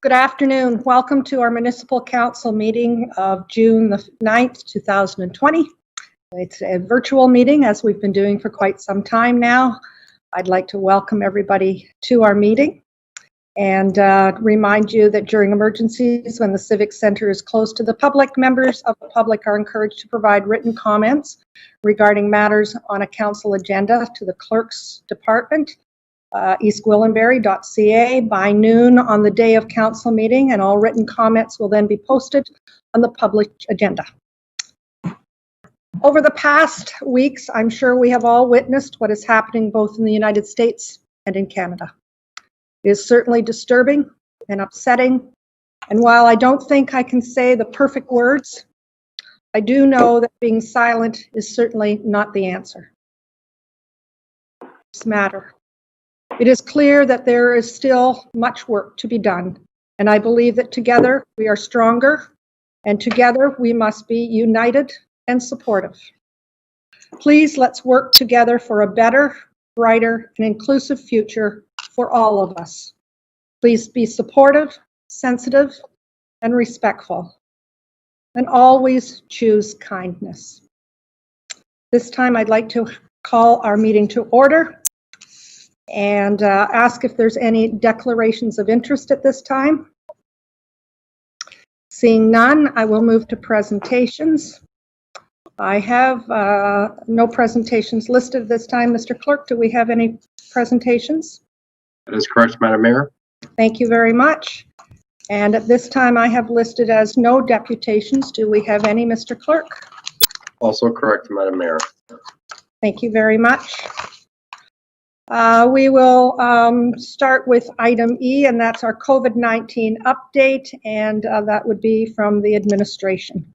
Good afternoon. Welcome to our Municipal Council meeting of June the 9th, 2020. It's a virtual meeting, as we've been doing for quite some time now. I'd like to welcome everybody to our meeting and remind you that during emergencies, when the Civic Center is closed to the public, members of the public are encouraged to provide written comments regarding matters on a council agenda to the clerk's department, eastgwillimbury.ca, by noon on the day of council meeting, and all written comments will then be posted on the public agenda. Over the past weeks, I'm sure we have all witnessed what is happening both in the United States and in Canada. It is certainly disturbing and upsetting, and while I don't think I can say the perfect words, I do know that being silent is certainly not the answer. This matter. It is clear that there is still much work to be done, and I believe that together we are stronger, and together we must be united and supportive. Please, let's work together for a better, brighter, and inclusive future for all of us. Please be supportive, sensitive, and respectful, and always choose kindness. This time I'd like to call our meeting to order and ask if there's any declarations of interest at this time. Seeing none, I will move to presentations. I have no presentations listed this time. Mr. Clerk, do we have any presentations? That is correct, Madam Mayor. Thank you very much. And at this time, I have listed as no deputations. Do we have any, Mr. Clerk? Also correct, Madam Mayor. Thank you very much. We will start with item E, and that's our COVID-19 update, and that would be from the administration.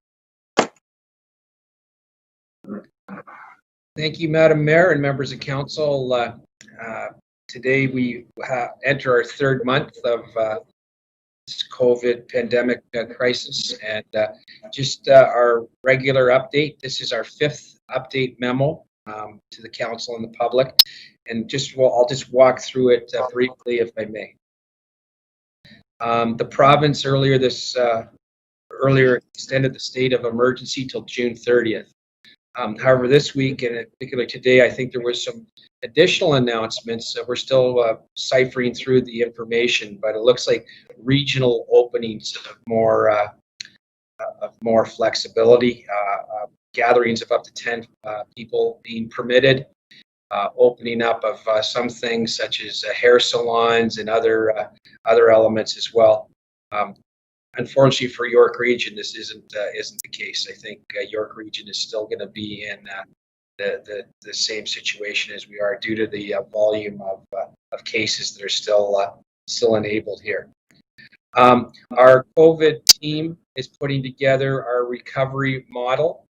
Thank you, Madam Mayor and members of council. Today we enter our third month of this COVID pandemic crisis, and just our regular update. This is our fifth update memo to the council and the public. And I'll just walk through it briefly, if I may. The province earlier extended the state of emergency till June 30th. However, this week, and particularly today, I think there was some additional announcements. We're still ciphering through the information, but it looks like regional openings of more flexibility, gatherings of up to 10 people being permitted. Opening up of some things such as hair salons and other elements as well. Unfortunately for York Region, this isn't the case. I think York Region is still going to be in the same situation as we are due to the volume of cases that are still enabled here. Our COVID team is putting together our recovery model.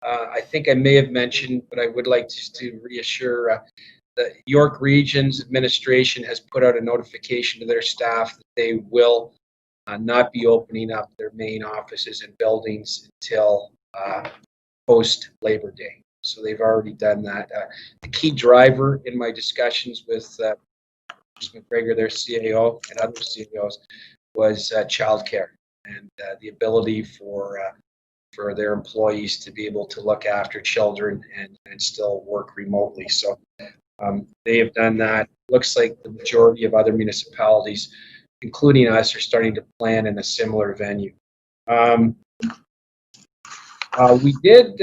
I think I may have mentioned, but I would like just to reassure the York Region's administration has put out a notification to their staff that they will not be opening up their main offices and buildings until post-Labor Day. So they've already done that. The key driver in my discussions with Mr. McGregor, their CAO, and other CAOs was childcare and the ability for their employees to be able to look after children and still work remotely. So they have done that. Looks like the majority of other municipalities, including us, are starting to plan in a similar venue. We did,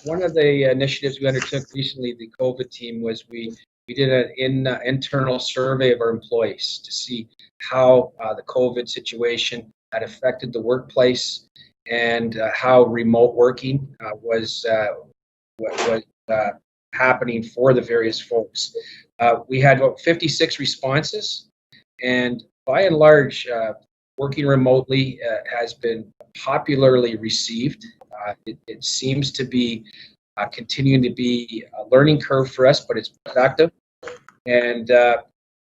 one of the initiatives we undertook recently, the COVID team, was we did an internal survey of our employees to see how the COVID situation had affected the workplace and how remote working was happening for the various folks. We had about 56 responses, and by and large, working remotely has been popularly received. It seems to be continuing to be a learning curve for us, but it's productive, and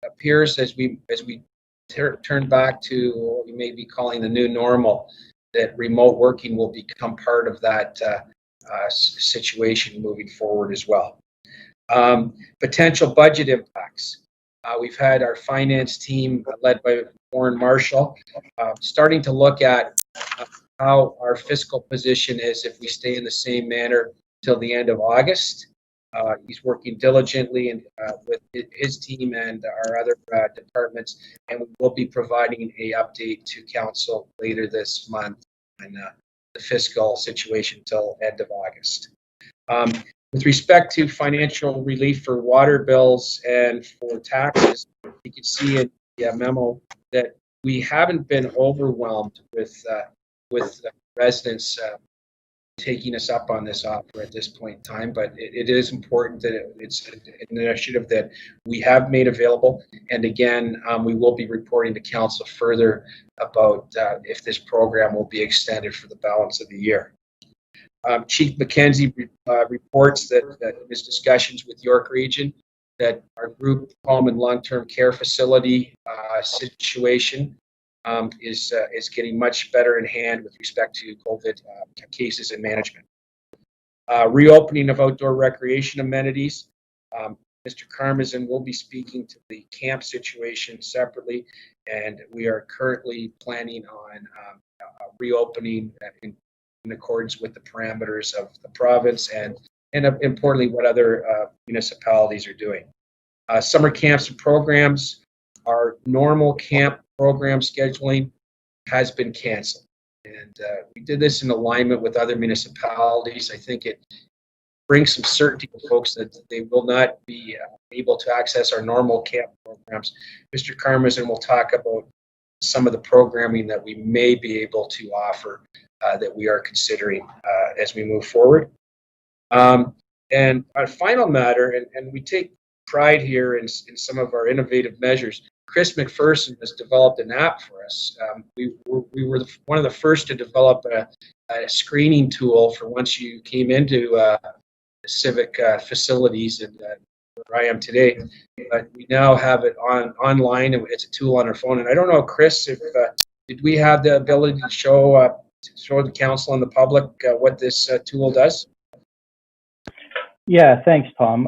appears as we turn back to what we may be calling the new normal, that remote working will become part of that situation moving forward as well. Potential budget impacts. We've had our finance team led by Warren Marshall, starting to look at how our fiscal position is if we stay in the same manner till the end of August. He's working diligently and with his team and our other departments, and we will be providing a update to council later this month on the fiscal situation till end of August. With respect to financial relief for water bills and for taxes, you can see in the memo that we haven't been overwhelmed with residents taking us up on this offer at this point in time, but it is important that it's an initiative that we have made available. And again, we will be reporting to council further about if this program will be extended for the balance of the year. Chief McKenzie reports that in his discussions with York Region, that our group home and long-term care facility situation is getting much better in hand with respect to COVID cases and management. Reopening of outdoor recreation amenities. Mr. Karmazin will be speaking to the camp situation separately, and we are currently planning on reopening in accordance with the parameters of the province and importantly what other municipalities are doing. Summer camps and programs. Our normal camp program scheduling has been canceled, and we did this in alignment with other municipalities. I think it brings some certainty to folks that they will not be able to access our normal camp programs. Mr. Karmazin will talk about some of the programming that we may be able to offer that we are considering as we move forward. And our final matter, and we take pride here in some of our innovative measures. Chris McPherson has developed an app for us. We were one of the first to develop a screening tool for once you came into the civic facilities and where I am today. But we now have it online, and it's a tool on our phone. And I don't know, Chris, if did we have the ability to show the council and the public what this tool does? Yeah, thanks, Tom.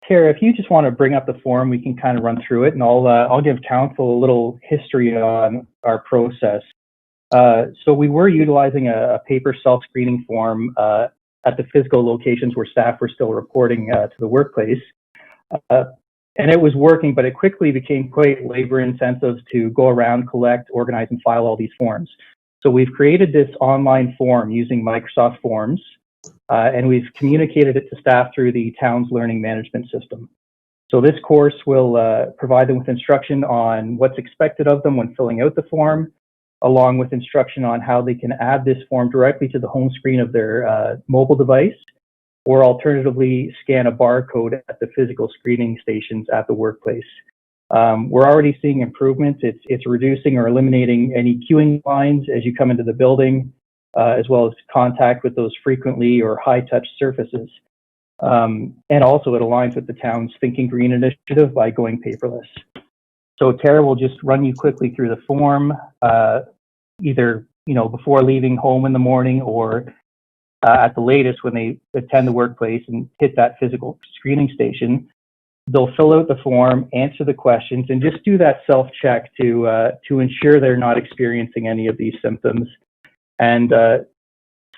Tara, if you just want to bring up the form, we can kind of run through it, and I'll give council a little history on our process. So we were utilizing a paper self-screening form at the physical locations where staff were still reporting to the workplace. And it was working, but it quickly became quite labor intensive to go around, collect, organize, and file all these forms. So we've created this online form using Microsoft Forms. And we've communicated it to staff through the town's learning management system. So this course will provide them with instruction on what's expected of them when filling out the form, along with instruction on how they can add this form directly to the home screen of their mobile device, or alternatively scan a barcode at the physical screening stations at the workplace. We're already seeing improvements. It's reducing or eliminating any queuing lines as you come into the building, as well as contact with those frequently or high-touch surfaces. And also it aligns with the town's Thinking Green initiative by going paperless. So Tara will just run you quickly through the form, either before leaving home in the morning or at the latest when they attend the workplace and hit that physical screening station. They'll fill out the form, answer the questions, and just do that self-check to ensure they're not experiencing any of these symptoms. And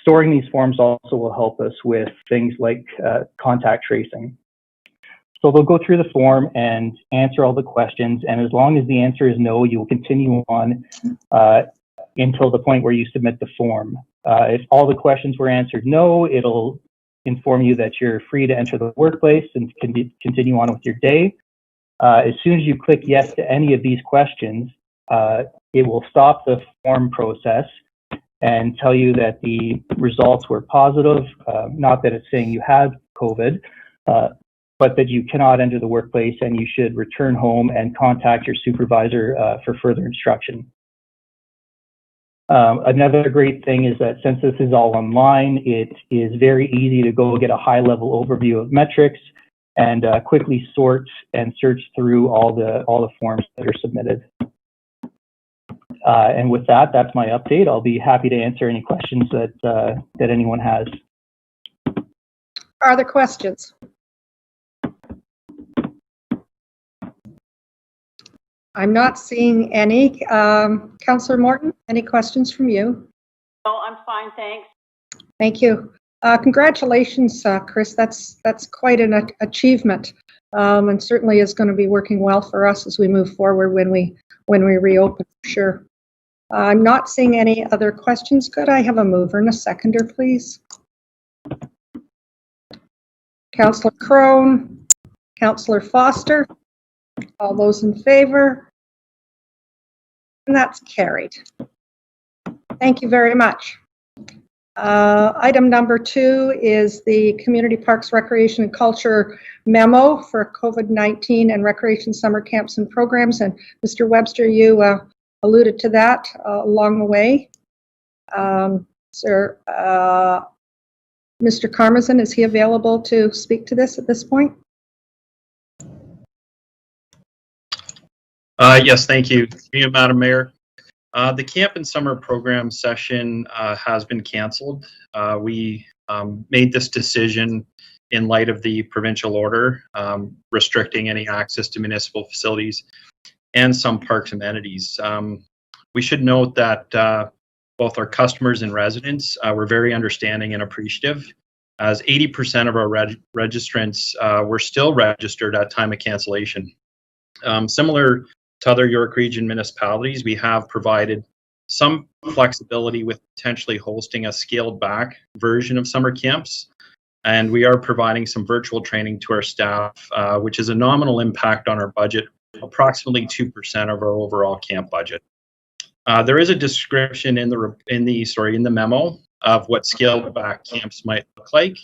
storing these forms also will help us with things like contact tracing. So they'll go through the form and answer all the questions, and as long as the answer is no, you'll continue on until the point where you submit the form. If all the questions were answered no, it'll inform you that you're free to enter the workplace and continue on with your day. As soon as you click yes to any of these questions, it will stop the form process and tell you that the results were positive, not that it's saying you had COVID, but that you cannot enter the workplace and you should return home and contact your supervisor for further instruction. Another great thing is that since this is all online, it is very easy to go get a high-level overview of metrics and quickly sort and search through all the forms that are submitted. And with that, that's my update. I'll be happy to answer any questions that anyone has. Are there questions? I'm not seeing any. Councillor Morton, any questions from you? No, I'm fine, thanks. Thank you. Congratulations, Chris. That's quite an achievement, and certainly is going to be working well for us as we move forward when we reopen, for sure. I'm not seeing any other questions. Could I have a mover and a seconder, please? Councillor Crone, Councillor Foster, all those in favor? And that's carried. Thank you very much. Item number 2 is the Community Parks, Recreation and Culture memo for COVID-19 and recreation summer camps and programs. And Mr. Webster, you alluded to that along the way. Sir, Mr. Karmazin, is he available to speak to this at this point? Yes, thank you. Madam Mayor. The Camp and Summer Program session has been canceled. We made this decision in light of the provincial order restricting any access to municipal facilities and some parks amenities. We should note that both our customers and residents were very understanding and appreciative, as 80% of our registrants were still registered at time of cancellation. Similar to other York Region municipalities, we have provided some flexibility with potentially hosting a scaled back version of summer camps. And we are providing some virtual training to our staff, which is a nominal impact on our budget, approximately 2% of our overall camp budget. There is a description in the memo of what scaled back camps might look like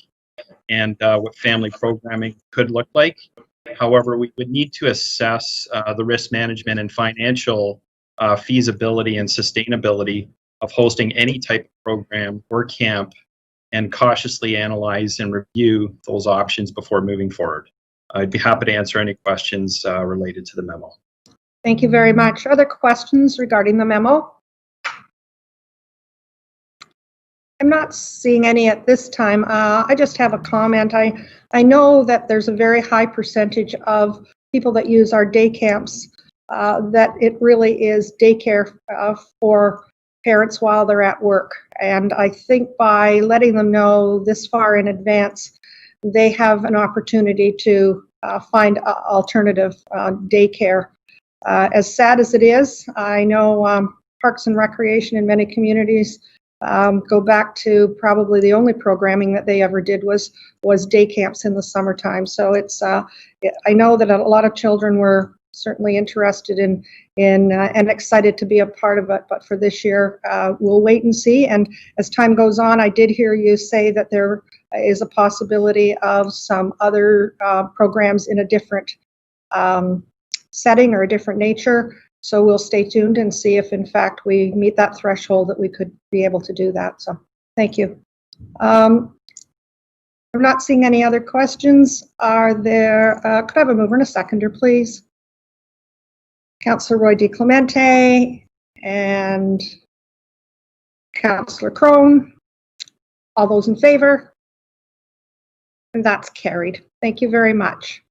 and what family programming could look like. However, we would need to assess the risk management and financial feasibility and sustainability of hosting any type of program or camp, and cautiously analyze and review those options before moving forward. I'd be happy to answer any questions related to the memo. Thank you very much. Other questions regarding the memo? I'm not seeing any at this time. I just have a comment. I know that there's a very high percentage of people that use our day camps, that it really is daycare for parents while they're at work. And I think by letting them know this far in advance, they have an opportunity to find alternative daycare. As sad as it is, I know Parks and Recreation in many communities go back to probably the only programming that they ever did was day camps in the summertime. So it's I know that a lot of children were certainly interested in and excited to be a part of it, but for this year we'll wait and see. And as time goes on, I did hear you say that there is a possibility of some other programs in a different setting or a different nature. So we'll stay tuned and see if in fact we meet that threshold that we could be able to do that. So thank you. I'm not seeing any other questions. Are there, could I have a mover and a seconder, please? Councillor Roy DiClemente and Councillor Crone. All those in favor? And that's carried. Thank you very much.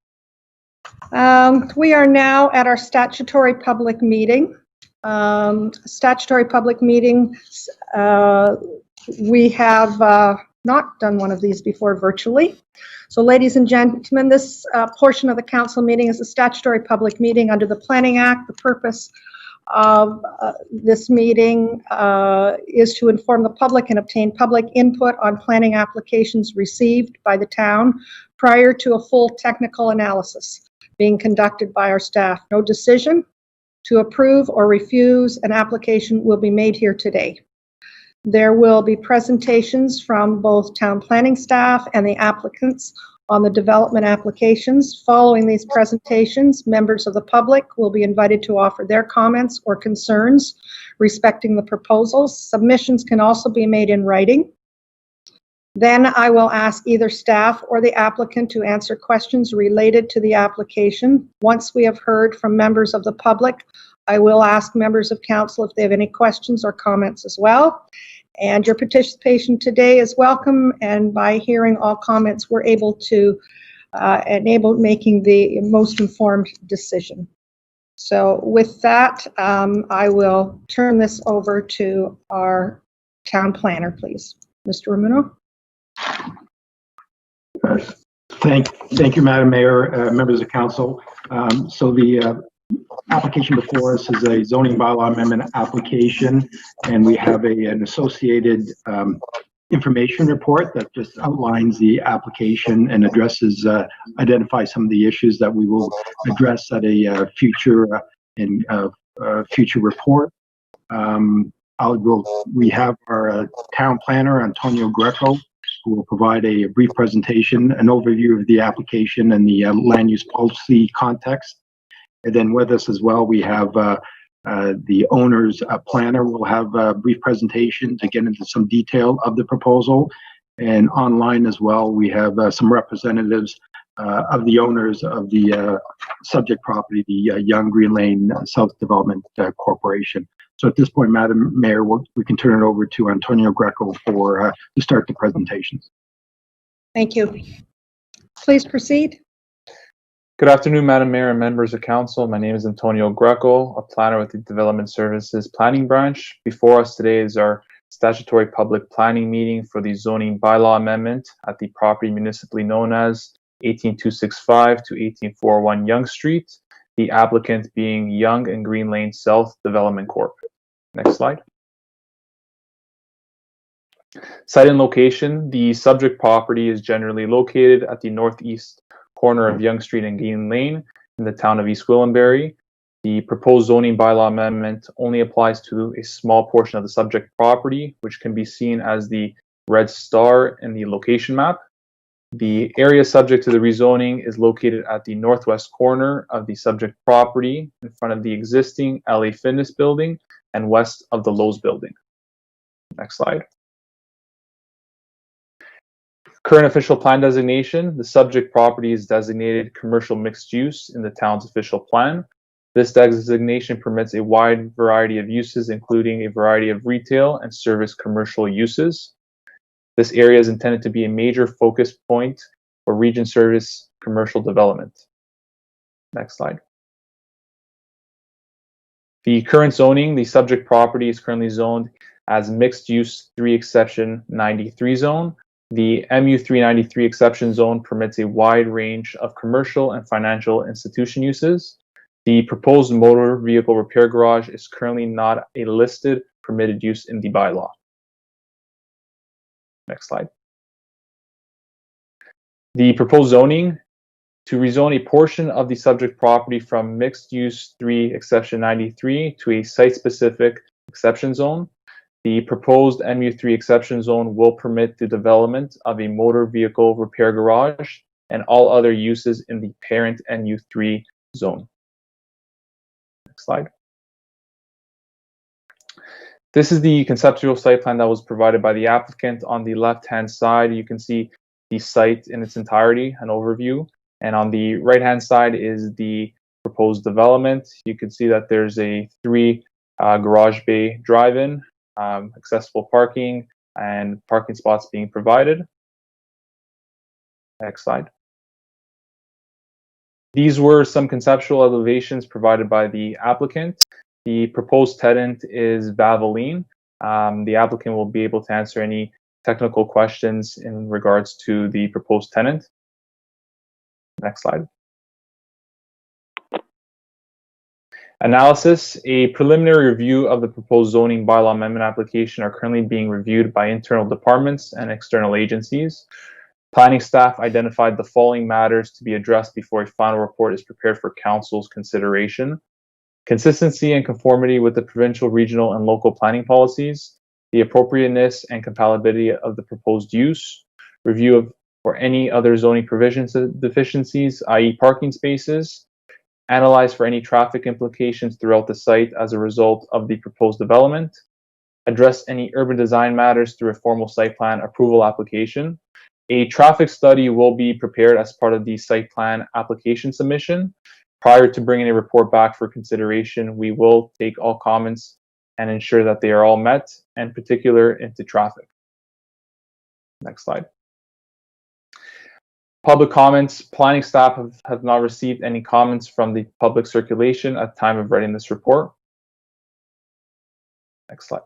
We are now at our statutory public meeting. Statutory public meeting, we have not done one of these before virtually. So ladies and gentlemen, this portion of the council meeting is a statutory public meeting under the Planning Act. The purpose of this meeting is to inform the public and obtain public input on planning applications received by the town prior to a full technical analysis being conducted by our staff. No decision to approve or refuse an application will be made here today. There will be presentations from both town planning staff and the applicants on the development applications. Following these presentations, members of the public will be invited to offer their comments or concerns respecting the proposals. Submissions can also be made in writing. Then I will ask either staff or the applicant to answer questions related to the application. Once we have heard from members of the public, I will ask members of council if they have any questions or comments as well. And your participation today is welcome, and by hearing all comments, we're able to enable making the most informed decision. So with that, I will turn this over to our town planner, please. Mr. Ramuno? Thank you, Madam Mayor, members of council. So the application before us is a zoning bylaw amendment application, and we have an associated information report that just outlines the application and addresses, identifies some of the issues that we will address at a future future report. We have our town planner, Antonio Greco, who will provide a brief presentation, an overview of the application and the land use policy context. And then with us as well, we have the owner's planner will have a brief presentation to get into some detail of the proposal. And online as well, we have some representatives of the owners of the subject property, the Yonge Green Lane South Development Corporation. So at this point, Madam Mayor, we can turn it over to Antonio Greco to start the presentations. Thank you. Please proceed. Good afternoon, Madam Mayor and members of council. My name is Antonio Greco, a planner with the Development Services Planning Branch. Before us today is our statutory public planning meeting for the zoning bylaw amendment at the property municipally known as 18265 to 18401 Yonge Street, the applicant being Yonge and Green Lane South Development Corp. Next slide. Site and location. The subject property is generally located at the northeast corner of Yonge Street and Green Lane in the town of East Gwillimbury. The proposed zoning bylaw amendment only applies to a small portion of the subject property, which can be seen as the red star in the location map. The area subject to the rezoning is located at the northwest corner of the subject property in front of the existing LA Fitness building and west of the Lowe's building. Next slide. Current official plan designation. The subject property is designated commercial mixed use in the town's official plan. This designation permits a wide variety of uses, including a variety of retail and service commercial uses. This area is intended to be a major focus point for region service commercial development. Next slide. The current zoning, the subject property is currently zoned as mixed use 3 exception 93 zone. The MU 393 exception zone permits a wide range of commercial and financial institution uses. The proposed motor vehicle repair garage is currently not a listed permitted use in the bylaw. Next slide. The proposed zoning to rezone a portion of the subject property from mixed use 3 exception 93 to a site specific exception zone. The proposed MU3 exception zone will permit the development of a motor vehicle repair garage and all other uses in the parent MU3 zone. Next slide. This is the conceptual site plan that was provided by the applicant. On the left-hand side, you can see the site in its entirety, an overview. And on the right-hand side is the proposed development. You can see that there's a 3 garage bay drive-in, accessible parking, and parking spots being provided. Next slide. These were some conceptual elevations provided by the applicant. The proposed tenant is Valvoline. The applicant will be able to answer any technical questions in regards to the proposed tenant. Next slide. Analysis. A preliminary review of the proposed zoning bylaw amendment application are currently being reviewed by internal departments and external agencies. Planning staff identified the following matters to be addressed before a final report is prepared for council's consideration. Consistency and conformity with the provincial, regional, and local planning policies, the appropriateness and compatibility of the proposed use, review of or any other zoning provisions deficiencies, i.e. parking spaces, analyze for any traffic implications throughout the site as a result of the proposed development, address any urban design matters through a formal site plan approval application. A traffic study will be prepared as part of the site plan application submission. Prior to bringing a report back for consideration, we will take all comments and ensure that they are all met, and particular into traffic. Next slide. Public comments. Planning staff have not received any comments from the public circulation at the time of writing this report. Next slide.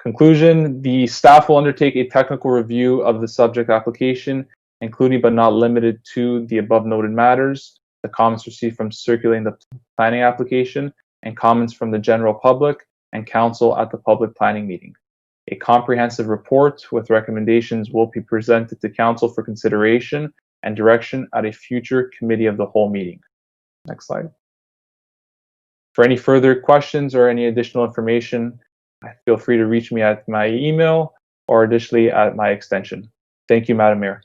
Conclusion. The staff will undertake a technical review of the subject application, including but not limited to the above noted matters, the comments received from circulating the planning application, and comments from the general public and council at the public planning meeting. A comprehensive report with recommendations will be presented to council for consideration and direction at a future committee of the whole meeting. Next slide. For any further questions or any additional information, feel free to reach me at my email or additionally at my extension. Thank you, Madam Mayor.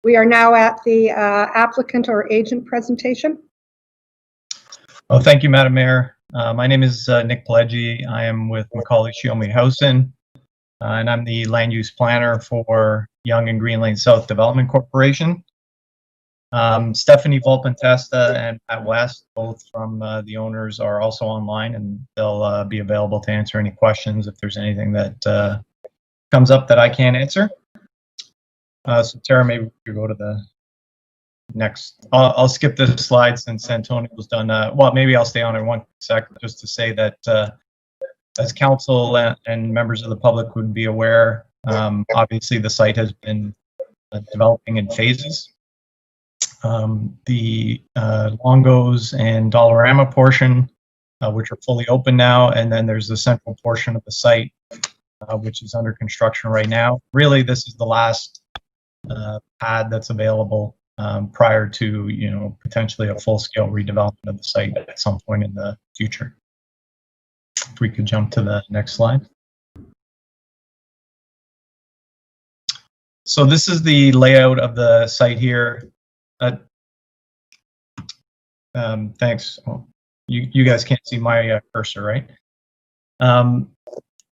We are now at the applicant or agent presentation. Oh, thank you, Madam Mayor. My name is Nick Pileggi. I am with Macaulay Shiomi Howson, and I'm the land use planner for Yonge and Green Lane South Development Corporation. Stephanie Volpentesta and Pat West, both from the owners, are also online, and they'll be available to answer any questions if there's anything that comes up that I can't answer. So Tara, maybe we could go to the next. I'll skip this slide since Antonio was done. Well, maybe I'll stay on it 1 second just to say that as council and members of the public would be aware, obviously the site has been developing in phases. The Longos and Dollarama portion, which are fully open now, and then there's the central portion of the site, which is under construction right now. Really, this is the last pad that's available prior to, you know, potentially a full-scale redevelopment of the site at some point in the future. If we could jump to the next slide. So this is the layout of the site here. Thanks. Oh, you guys can't see my cursor, right?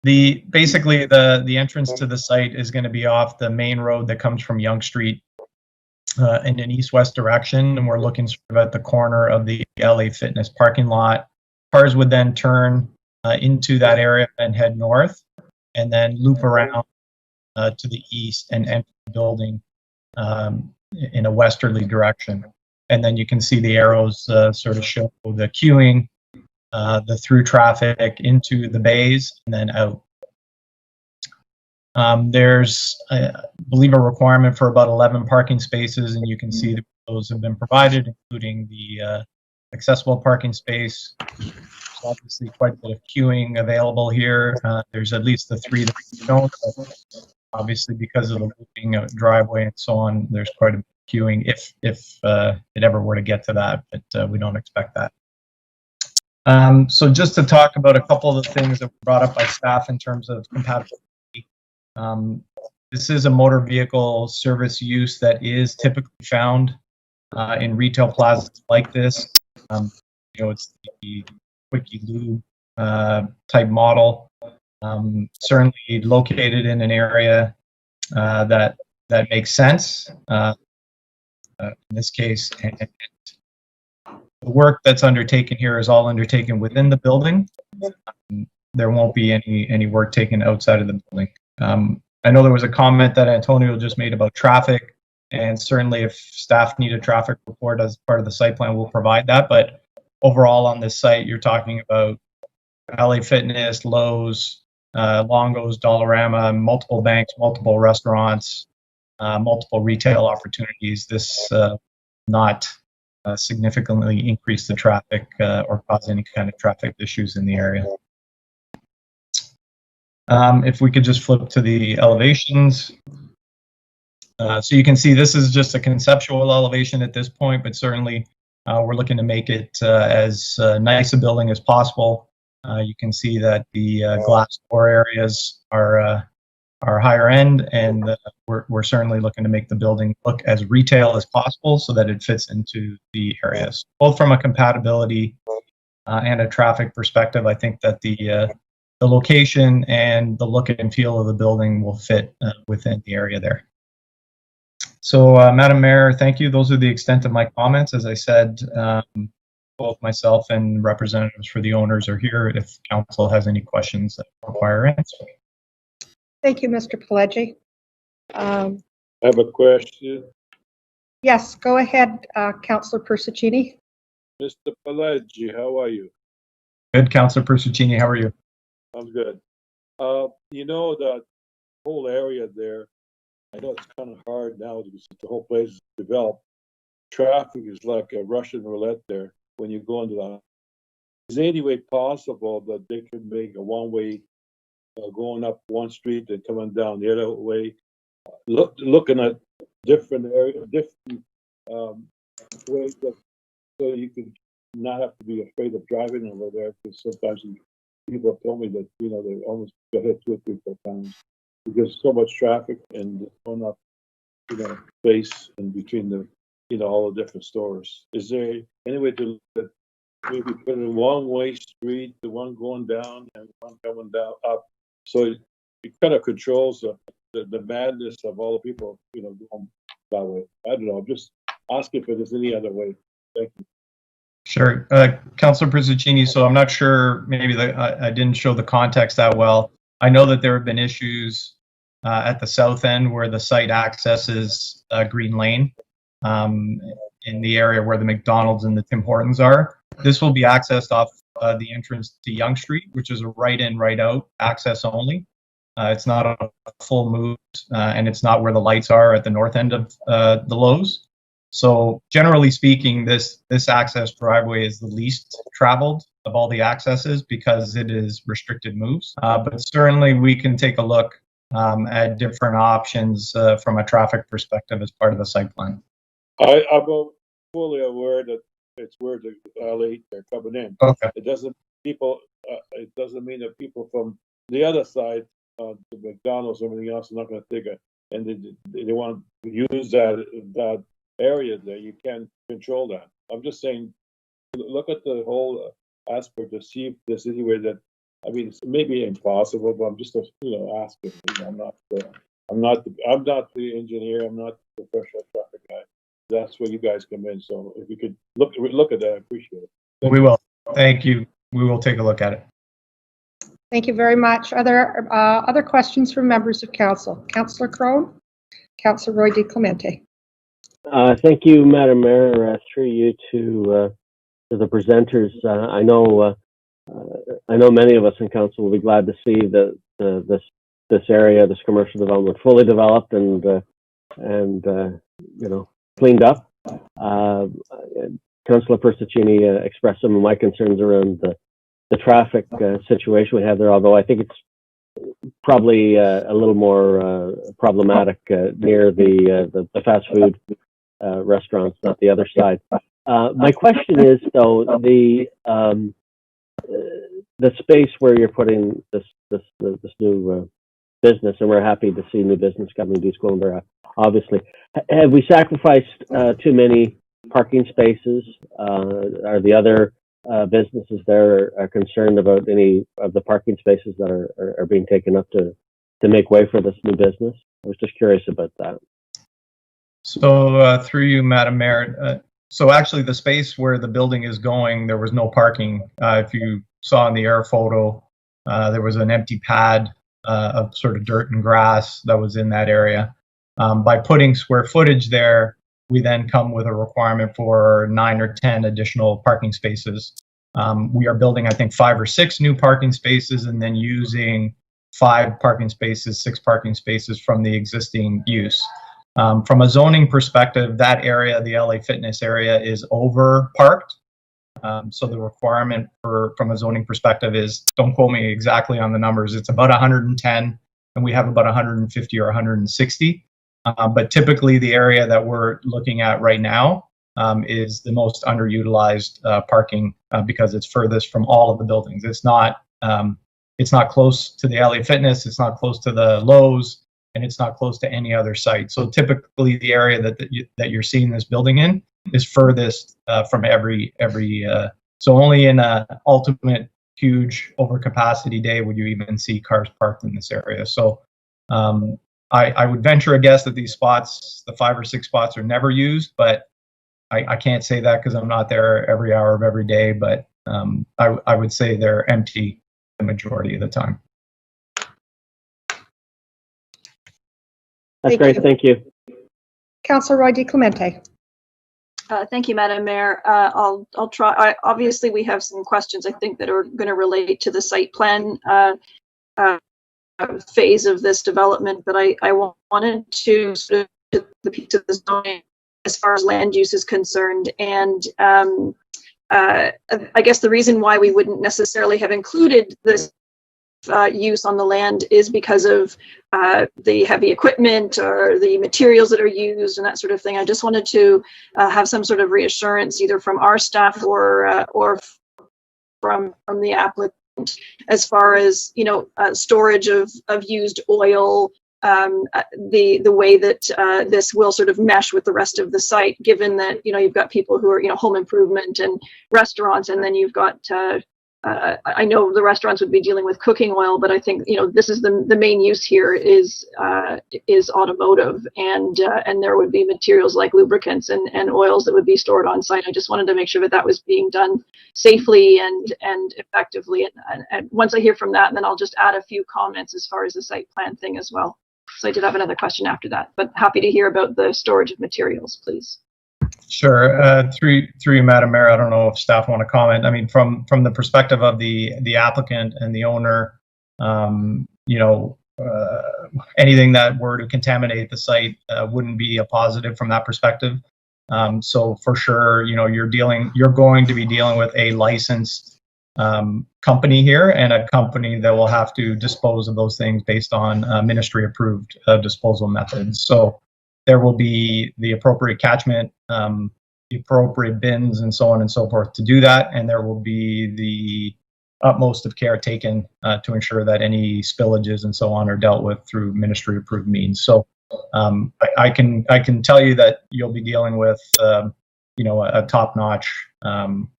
Basically the entrance to the site is going to be off the main road that comes from Yonge Street in an east-west direction, and we're looking sort of at the corner of the LA Fitness parking lot. Cars would then turn into that area and head north, and then loop around to the east and enter the building in a westerly direction. And then you can see the arrows sort of show the queuing, the through traffic into the bays and then out. There's, I believe, a requirement for about 11 parking spaces, and you can see that those have been provided, including the accessible parking space. There's obviously quite a bit of queuing available here. There's at least the 3 that we don't. Obviously, because of the looping driveway and so on, there's quite a bit of queuing if it ever were to get to that, but we don't expect that. So just to talk about a couple of the things that were brought up by staff in terms of compatibility. This is a motor vehicle service use that is typically found in retail plazas like this. You know, it's the Quickie Lube type model. Certainly located in an area that makes sense. In this case, and the work that's undertaken here is all undertaken within the building. There won't be any work taken outside of the building. I know there was a comment that Antonio just made about traffic, and certainly if staff need a traffic report as part of the site plan, we'll provide that. But overall on this site, you're talking about LA Fitness, Lowe's, Longos, Dollarama, multiple banks, multiple restaurants, multiple retail opportunities. This not significantly increase the traffic or cause any kind of traffic issues in the area. If we could just flip to the elevations. So you can see this is just a conceptual elevation at this point, but certainly we're looking to make it as nice a building as possible. You can see that the glass door areas are higher end, and we're certainly looking to make the building look as retail as possible so that it fits into the areas. Both from a compatibility and a traffic perspective, I think that the the location and the look and feel of the building will fit within the area there. So, Madam Mayor, thank you. Those are the extent of my comments. As I said, both myself and representatives for the owners are here if council has any questions that require answering. Thank you, Mr. Pileggi. I have a question. Yes, go ahead, Councillor Persichini. Mr. Pileggi, how are you? Good, Councillor Persucini, how are you? I'm good. You know that whole area there, I know it's kind of hard now because the whole place is developed. Traffic is like a Russian roulette there when you go into that. Is there any way possible that they could make a one-way going up one street and coming down the other way? Looking at different areas, different ways that so you could not have to be afraid of driving over there, because sometimes people have told me that, you know, they almost got hit 2 or 3 4 times because so much traffic and going up, you know, space in between the, you know, all the different stores. Is there any way to maybe put a one-way street, the one going down and one coming down up, so it kind of controls the madness of all the people, you know, going that way? I don't know. I'm just asking if there's any other way. Thank you. Sure. Councillor Persucini, so I'm not sure, maybe I didn't show the context that well. I know that there have been issues at the south end where the site accesses Green Lane in the area where the McDonald's and the Tim Hortons are. This will be accessed off the entrance to Yonge Street, which is a right-in, right-out access only. It's not a full move, and it's not where the lights are at the north end of the Lowe's. So generally speaking, this access driveway is the least traveled of all the accesses because it is restricted moves. But certainly we can take a look at different options from a traffic perspective as part of the site plan. I'm fully aware that it's where the LA they're coming in. Okay. It doesn't it doesn't mean that people from the other side, the McDonald's or everything else, are not going to take it, and they want to use that area there. You can't control that. I'm just saying, look at the whole aspect to see if there's any way that, I mean, it's maybe impossible, but I'm just, you know, asking. You know, I'm not the engineer. I'm not the professional traffic guy. That's where you guys come in. So if you could look at that, I appreciate it. We will. Thank you. We will take a look at it. Thank you very much. Are there other questions from members of council? Councillor Crone, Councillor Roy DiClemente. Thank you, Madam Mayor. Through you to the presenters. I know many of us in council will be glad to see this area, this commercial development, fully developed and you know, cleaned up. Councillor Persucini expressed some of my concerns around the traffic situation we have there, although I think it's probably a little more problematic near the fast food restaurants, not the other side. My question is, though, the space where you're putting this new business, and we're happy to see new business coming to Squillenburg, obviously. Have we sacrificed too many parking spaces? Are the other businesses there are concerned about any of the parking spaces that are being taken up to make way for this new business? I was just curious about that. So through you, Madam Mayor, so actually the space where the building is going, there was no parking. If you saw in the air photo, there was an empty pad of sort of dirt and grass that was in that area. By putting square footage there, we then come with a requirement for 9 or 10 additional parking spaces. We are building, I think, 5 or 6 new parking spaces and then using 5 parking spaces, 6 parking spaces from the existing use. From a zoning perspective, that area, the LA Fitness area, is over parked. So the requirement from a zoning perspective is, don't quote me exactly on the numbers, it's about 110, and we have about 150 or 160. But typically the area that we're looking at right now is the most underutilized parking because it's furthest from all of the buildings. It's not close to the LA Fitness, it's not close to the Lowe's, and it's not close to any other site. So typically the area that you're seeing this building in is furthest from every so only in a ultimate huge overcapacity day would you even see cars parked in this area. So I would venture a guess that these spots, the 5 or 6 spots, are never used, but I can't say that because I'm not there every hour of every day, but I would say they're empty the majority of the time. That's great. Thank you. Councillor Roy DiClemente. Thank you, Madam Mayor. I'll try. Obviously, we have some questions, I think, that are going to relate to the site plan phase of this development, but I wanted to sort of the piece of the zoning as far as land use is concerned. And I guess the reason why we wouldn't necessarily have included this use on the land is because of the heavy equipment or the materials that are used and that sort of thing. I just wanted to have some sort of reassurance either from our staff or from the applicant as far as, you know, storage of used oil, the way that this will sort of mesh with the rest of the site, given that, you know, you've got people who are, you know, home improvement and restaurants, and then you've got I know the restaurants would be dealing with cooking oil, but I think, you know, this is the main use here is automotive, and there would be materials like lubricants and oils that would be stored on site. I just wanted to make sure that that was being done safely and effectively. And once I hear from that, then I'll just add a few comments as far as the site plan thing as well. So I did have another question after that, but happy to hear about the storage of materials, please. Sure. Through you, Madam Mayor, I don't know if staff want to comment. I mean, from the perspective of the applicant and the owner, you know, anything that were to contaminate the site wouldn't be a positive from that perspective. So for sure, you know, you're going to be dealing with a licensed company here, and a company that will have to dispose of those things based on ministry approved disposal methods. So there will be the appropriate catchment, the appropriate bins, and so on and so forth to do that. And there will be the utmost of care taken to ensure that any spillages and so on are dealt with through ministry approved means. So I can tell you that you'll be dealing with you know, a top-notch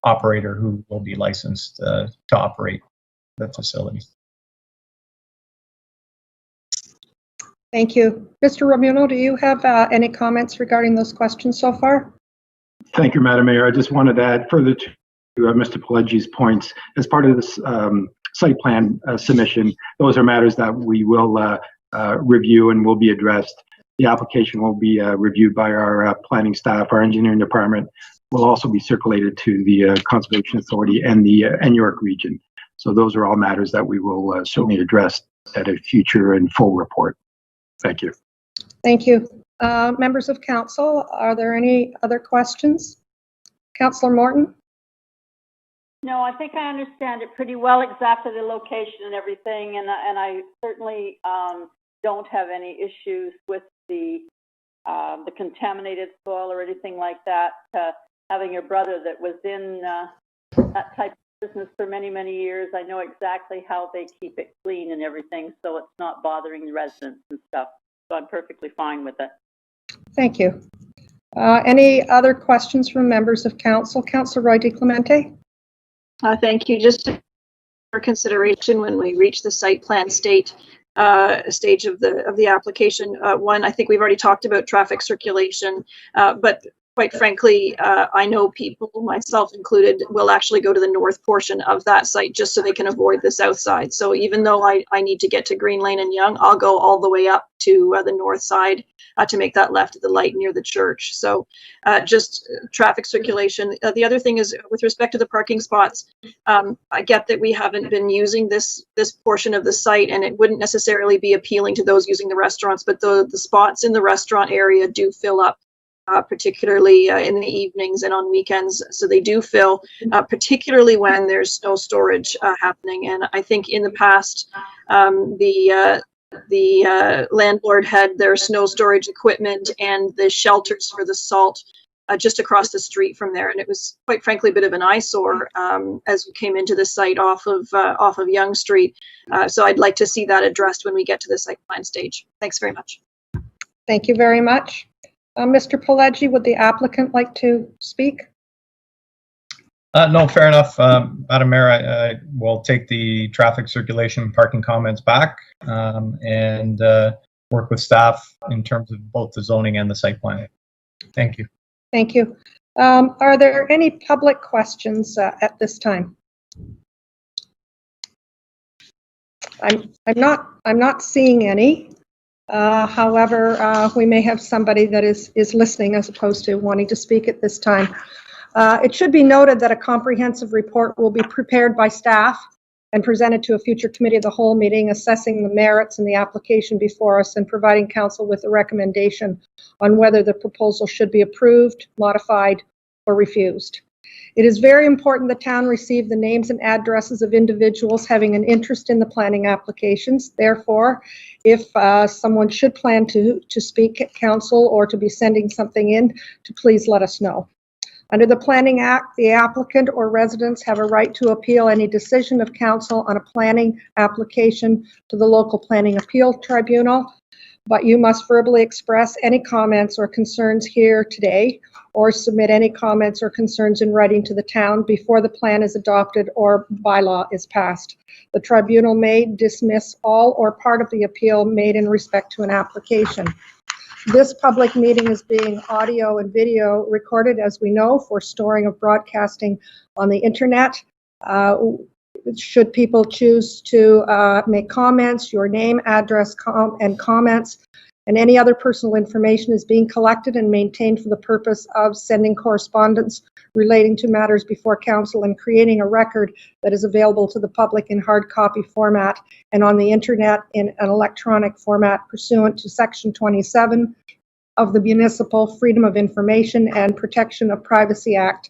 operator who will be licensed to operate the facility. Thank you. Mr. Romuno, do you have any comments regarding those questions so far? Thank you, Madam Mayor. I just wanted to add further to Mr. Pileggi's points. As part of this site plan submission, those are matters that we will review and will be addressed. The application will be reviewed by our planning staff. Our engineering department will also be circulated to the Conservation Authority and the York region. So those are all matters that we will certainly address at a future and full report. Thank you. Thank you. Members of council, are there any other questions? Councillor Morton? No, I think I understand it pretty well, exactly the location and everything, and I certainly don't have any issues with the contaminated soil or anything like that. Having your brother that was in that type of business for many, many years, I know exactly how they keep it clean and everything, so it's not bothering the residents and stuff. So I'm perfectly fine with it. Thank you. Any other questions from members of council? Councillor Roy DiClemente? Thank you. Just for consideration when we reach the site plan stage of the application. One, I think we've already talked about traffic circulation, but quite frankly, I know people, myself included, will actually go to the north portion of that site just so they can avoid the south side. So even though I need to get to Green Lane and Yonge, I'll go all the way up to the north side to make that left at the light near the church. So just traffic circulation. The other thing is with respect to the parking spots, I get that we haven't been using this portion of the site, and it wouldn't necessarily be appealing to those using the restaurants, but the spots in the restaurant area do fill up. Particularly in the evenings and on weekends. So they do fill, particularly when there's snow storage happening. And I think in the past, the landlord had their snow storage equipment and the shelters for the salt just across the street from there. And it was quite frankly a bit of an eyesore as you came into the site off of Yonge Street. So I'd like to see that addressed when we get to the site plan stage. Thanks very much. Thank you very much. Mr. Pileggi, would the applicant like to speak? No, fair enough. Madam Mayor, I will take the traffic circulation and parking comments back and work with staff in terms of both the zoning and the site plan. Thank you. Thank you. Are there any public questions at this time? I'm not seeing any. However, we may have somebody that is listening as opposed to wanting to speak at this time. It should be noted that a comprehensive report will be prepared by staff and presented to a future committee of the whole meeting, assessing the merits in the application before us and providing council with a recommendation on whether the proposal should be approved, modified, or refused. It is very important the town receive the names and addresses of individuals having an interest in the planning applications. Therefore, if someone should plan to speak at council or to be sending something in, to please let us know. Under the Planning Act, the applicant or residents have a right to appeal any decision of council on a planning application to the local planning appeal tribunal, but you must verbally express any comments or concerns here today or submit any comments or concerns in writing to the town before the plan is adopted or bylaw is passed. The tribunal may dismiss all or part of the appeal made in respect to an application. This public meeting is being audio and video recorded, as we know, for storing of broadcasting on the internet. Should people choose to make comments, your name, address, and comments, and any other personal information is being collected and maintained for the purpose of sending correspondence relating to matters before council and creating a record that is available to the public in hard copy format and on the internet in an electronic format pursuant to Section 27 of the Municipal Freedom of Information and Protection of Privacy Act.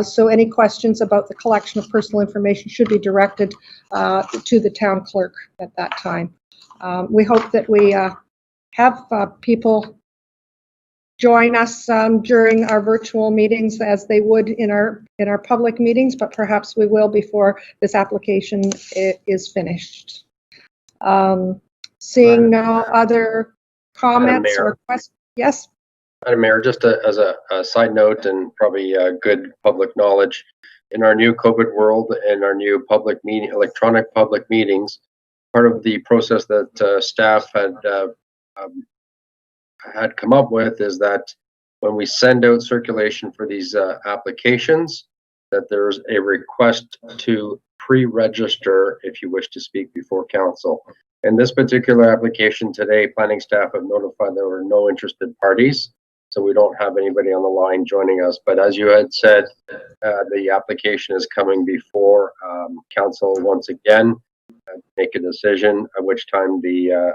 So any questions about the collection of personal information should be directed to the town clerk at that time. We hope that we have people join us during our virtual meetings as they would in our public meetings, but perhaps we will before this application is finished. Seeing no other comments or questions. Yes. Madam Mayor, just as a side note and probably good public knowledge, in our new COVID world and our new public meeting, electronic public meetings, part of the process that staff had come up with is that when we send out circulation for these applications, that there's a request to pre-register if you wish to speak before council. In this particular application today, planning staff have notified there were no interested parties, so we don't have anybody on the line joining us. But as you had said, the application is coming before council once again, make a decision, at which time the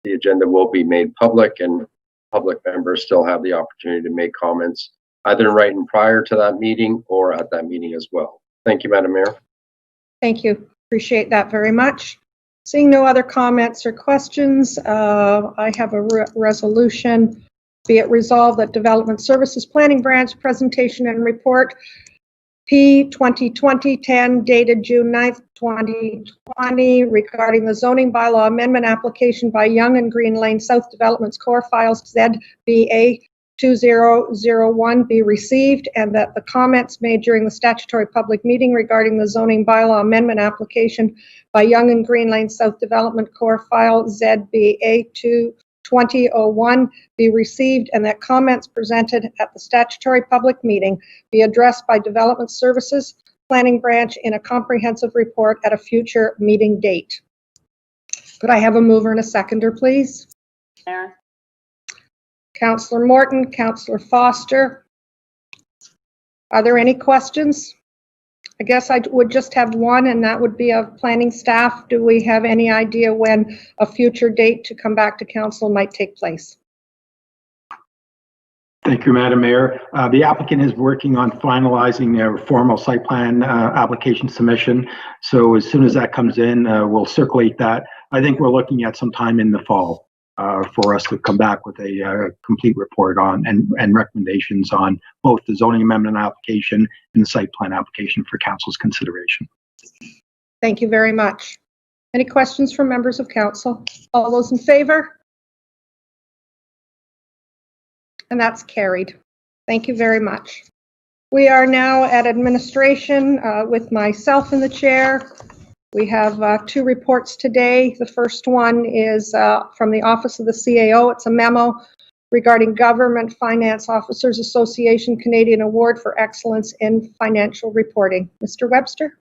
agenda will be made public and public members still have the opportunity to make comments either in writing prior to that meeting or at that meeting as well. Thank you, Madam Mayor. Thank you. Appreciate that very much. Seeing no other comments or questions, I have a resolution. Be it resolved that Development Services Planning Branch presentation and report P 2020-10 dated June 9th, 2020 regarding the zoning bylaw amendment application by Yonge and Green Lane South Developments Core Files ZBA 2001 be received, and that the comments made during the statutory public meeting regarding the zoning bylaw amendment application by Yonge and Green Lane South Development Core File ZBA 2001 be received, and that comments presented at the statutory public meeting be addressed by Development Services Planning Branch in a comprehensive report at a future meeting date. Could I have a mover and a seconder, please? Mayor. Councillor Morton, Councillor Foster. Are there any questions? I guess I would just have one, and that would be of planning staff. Do we have any idea when a future date to come back to council might take place? Thank you, Madam Mayor. The applicant is working on finalizing their formal site plan application submission. So as soon as that comes in, we'll circulate that. I think we're looking at some time in the fall for us to come back with a complete report on and recommendations on both the zoning amendment application and the site plan application for council's consideration. Thank you very much. Any questions from members of council? All those in favor? And that's carried. Thank you very much. We are now at administration with myself in the chair. We have 2 reports today. The first one is from the Office of the CAO. It's a memo regarding Government Finance Officers Association Canadian Award for Excellence in Financial Reporting. Mr. Webster?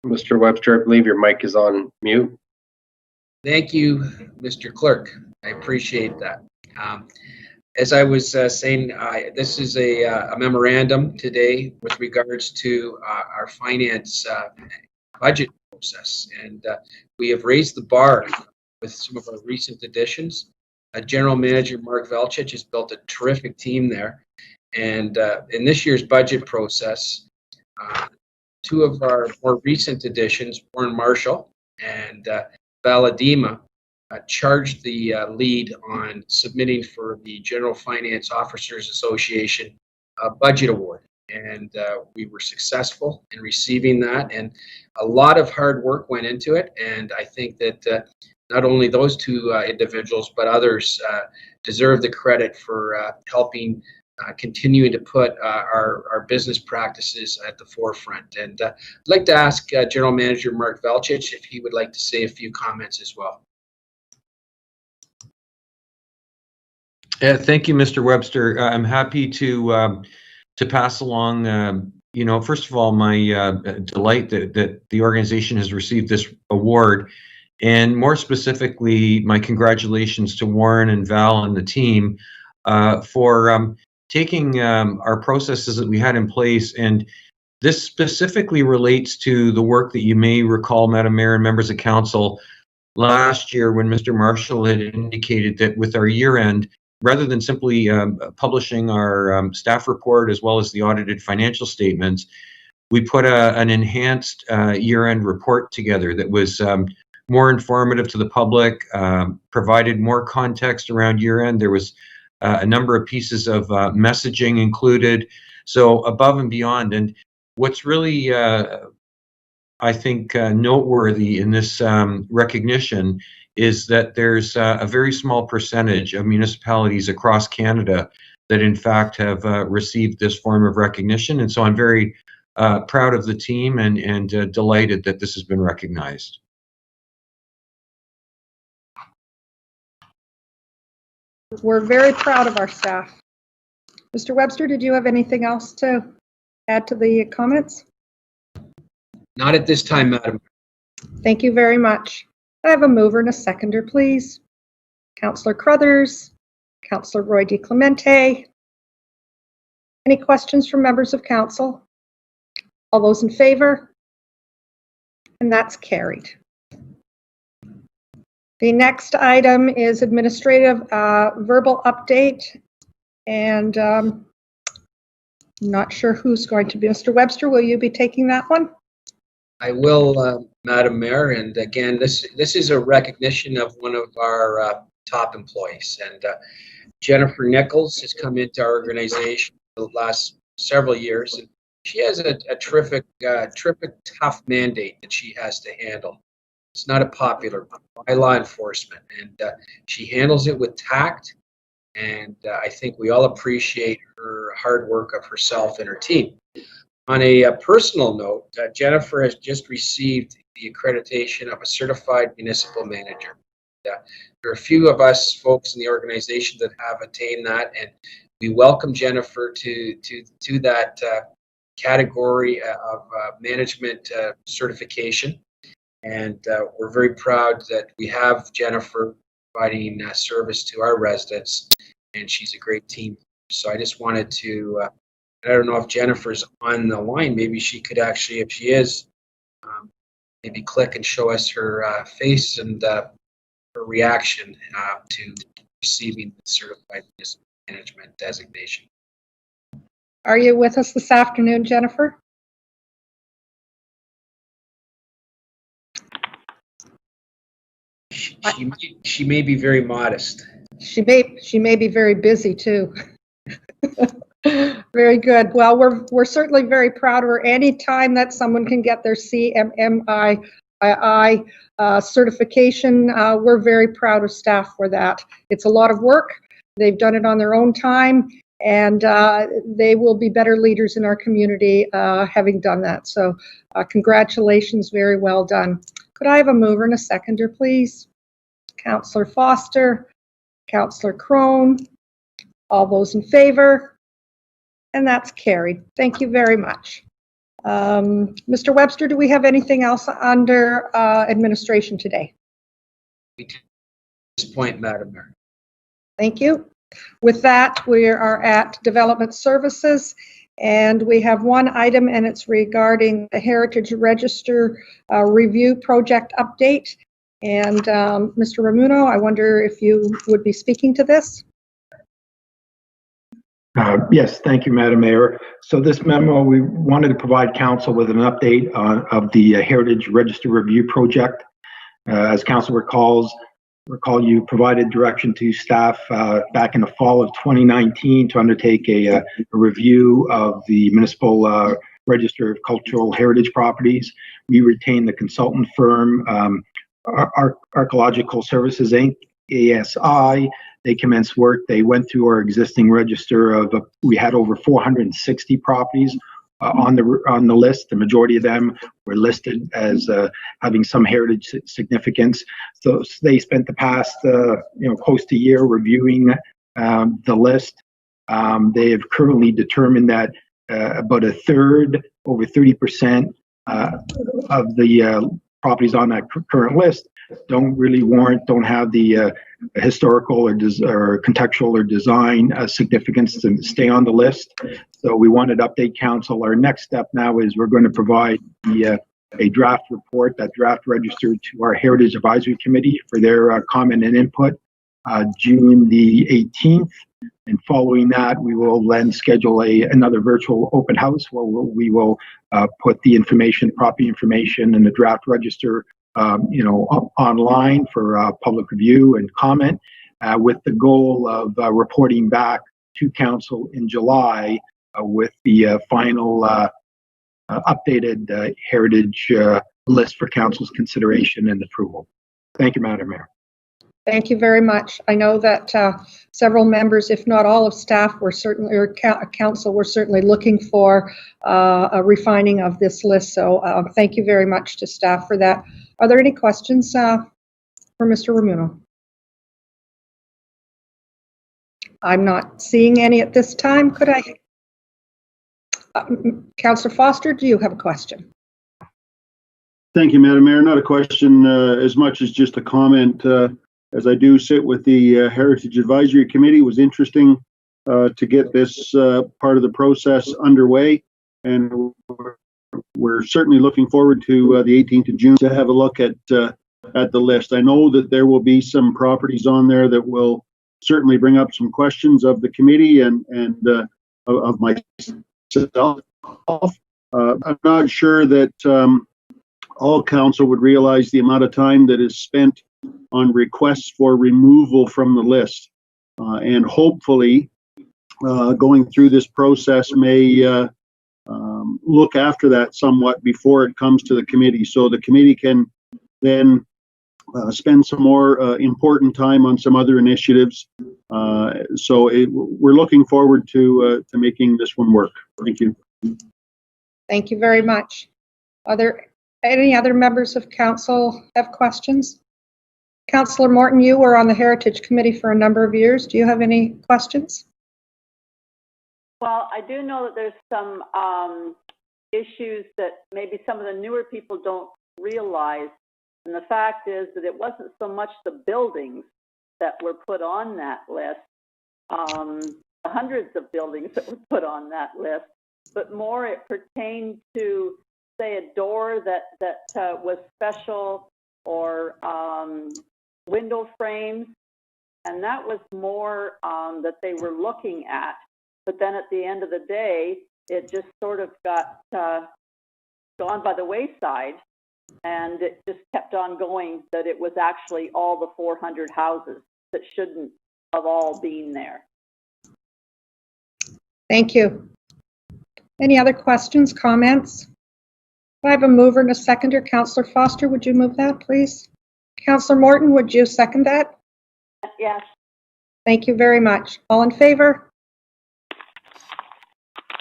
Mr. Webster, I believe your mic is on mute. Thank you, Mr. Clerk. I appreciate that. As I was saying, this is a memorandum today with regards to our finance budget process, and we have raised the bar with some of our recent additions. General Manager Mark Velchich has built a terrific team there, and in this year's budget process, 2 of our more recent additions, Warren Marshall and Valadima, charged the lead on submitting for the General Finance Officers Association budget award. And we were successful in receiving that, and a lot of hard work went into it. And I think that not only those 2 individuals, but others deserve the credit for helping continuing to put our business practices at the forefront. And I'd like to ask General Manager Mark Velchich if he would like to say a few comments as well. Thank you, Mr. Webster. I'm happy to pass along, first of all, my delight that the organization has received this award, and more specifically, my congratulations to Warren and Val and the team for taking our processes that we had in place. And this specifically relates to the work that you may recall, Madam Mayor and members of council, last year when Mr. Marshall had indicated that with our year end, rather than simply publishing our staff report as well as the audited financial statements, we put an enhanced year-end report together that was more informative to the public, provided more context around year-end. There was a number of pieces of messaging included, so above and beyond. And what's really, I think, noteworthy in this recognition is that there's a very small percentage of municipalities across Canada that in fact have received this form of recognition. And so I'm very proud of the team and delighted that this has been recognized. We're very proud of our staff. Mr. Webster, did you have anything else to add to the comments? Not at this time, Madam. Thank you very much. I have a mover and a seconder, please. Councillor Crothers, Councillor Roy DeClemente. Any questions from members of council? All those in favor? And that's carried. The next item is administrative verbal update, and I'm not sure who's going to be. Mr. Webster, will you be taking that one? I will, Madam Mayor, and again, this is a recognition of one of our top employees, and Jennifer Nichols has come into our organization for the last several years, and she has a terrific, tough mandate that she has to handle. It's not a popular one by law enforcement, and she handles it with tact, and I think we all appreciate her hard work of herself and her team. On a personal note, Jennifer has just received the accreditation of a Certified Municipal Manager. There are a few of us folks in the organization that have attained that, and we welcome Jennifer to that category of management certification. And we're very proud that we have Jennifer providing service to our residents, and she's a great team. So I just wanted to I don't know if Jennifer's on the line. Maybe she could actually, if she is, maybe click and show us her face and her reaction to receiving the Certified Municipal Management designation. Are you with us this afternoon, Jennifer? She may be very modest. She may be very busy too. Very good. Well, we're certainly very proud of her. Any time that someone can get their CMMIII certification, we're very proud of staff for that. It's a lot of work. They've done it on their own time, and they will be better leaders in our community having done that. So congratulations, very well done. Could I have a mover and a seconder, please? Councillor Foster, Councillor Crone, all those in favor? And that's carried. Thank you very much. Mr. Webster, do we have anything else under administration today? At this point, Madam Mayor. Thank you. With that, we are at Development Services, and we have one item, and it's regarding the Heritage Register Review Project Update. And Mr. Ramuno, I wonder if you would be speaking to this? Yes, thank you, Madam Mayor. So this memo, we wanted to provide council with an update of the Heritage Register Review Project. As council recall you provided direction to staff back in the fall of 2019 to undertake a review of the Municipal Register of Cultural Heritage Properties. We retained the consultant firm Archaeological Services Inc., ASI. They commenced work. They went through our existing register of, we had over 460 properties on the list. The majority of them were listed as having some heritage significance. So they spent the past, close to a year reviewing the list. They have currently determined that about a third, over 30% of the properties on that current list don't have the historical or contextual or design significance to stay on the list. So we wanted to update council. Our next step now is we're going to provide a draft report, that draft register, to our Heritage Advisory Committee for their comment and input June the 18th. And following that, we will then schedule another virtual open house where we will put the information, property information, and the draft register online for public review and comment, with the goal of reporting back to council in July with the final updated heritage list for council's consideration and approval. Thank you, Madam Mayor. Thank you very much. I know that several members, if not all of staff, were certainly, or council, were certainly looking for a refining of this list. So thank you very much to staff for that. Are there any questions for Mr. Ramuno? I'm not seeing any at this time. Could I? Councillor Foster, do you have a question? Thank you, Madam Mayor. Not a question as much as just a comment. As I do sit with the Heritage Advisory Committee, it was interesting to get this part of the process underway, and we're certainly looking forward to the 18th of June to have a look at the list. I know that there will be some properties on there that will certainly bring up some questions of the committee and of myself. I'm not sure that all council would realize the amount of time that is spent on requests for removal from the list. And hopefully, going through this process may look after that somewhat before it comes to the committee, so the committee can then spend some more important time on some other initiatives. So we're looking forward to making this one work. Thank you. Thank you very much. Are there any other members of council have questions? Councillor Morton, you were on the Heritage Committee for a number of years. Do you have any questions? Well, I do know that there's some issues that maybe some of the newer people don't realize. And the fact is that it wasn't so much the buildings that were put on that list, hundreds of buildings that were put on that list, but more it pertained to, say, a door that was special, or window frames, and that was more that they were looking at. But then at the end of the day, it just sort of got gone by the wayside, and it just kept on going, that it was actually all the 400 houses that shouldn't have all been there. Thank you. Any other questions, comments? I have a mover and a seconder. Councillor Foster, would you move that, please? Councillor Morton, would you second that? Yes. Thank you very much. All in favor?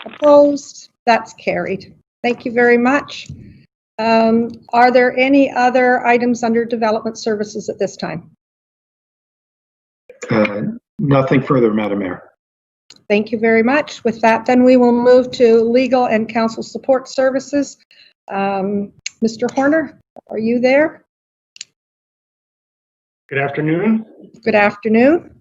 Opposed? That's carried. Thank you very much. Are there any other items under development services at this time? Nothing further, Madam Mayor. Thank you very much. With that, then we will move to legal and council support services. Mr. Horner, are you there? Good afternoon. Good afternoon.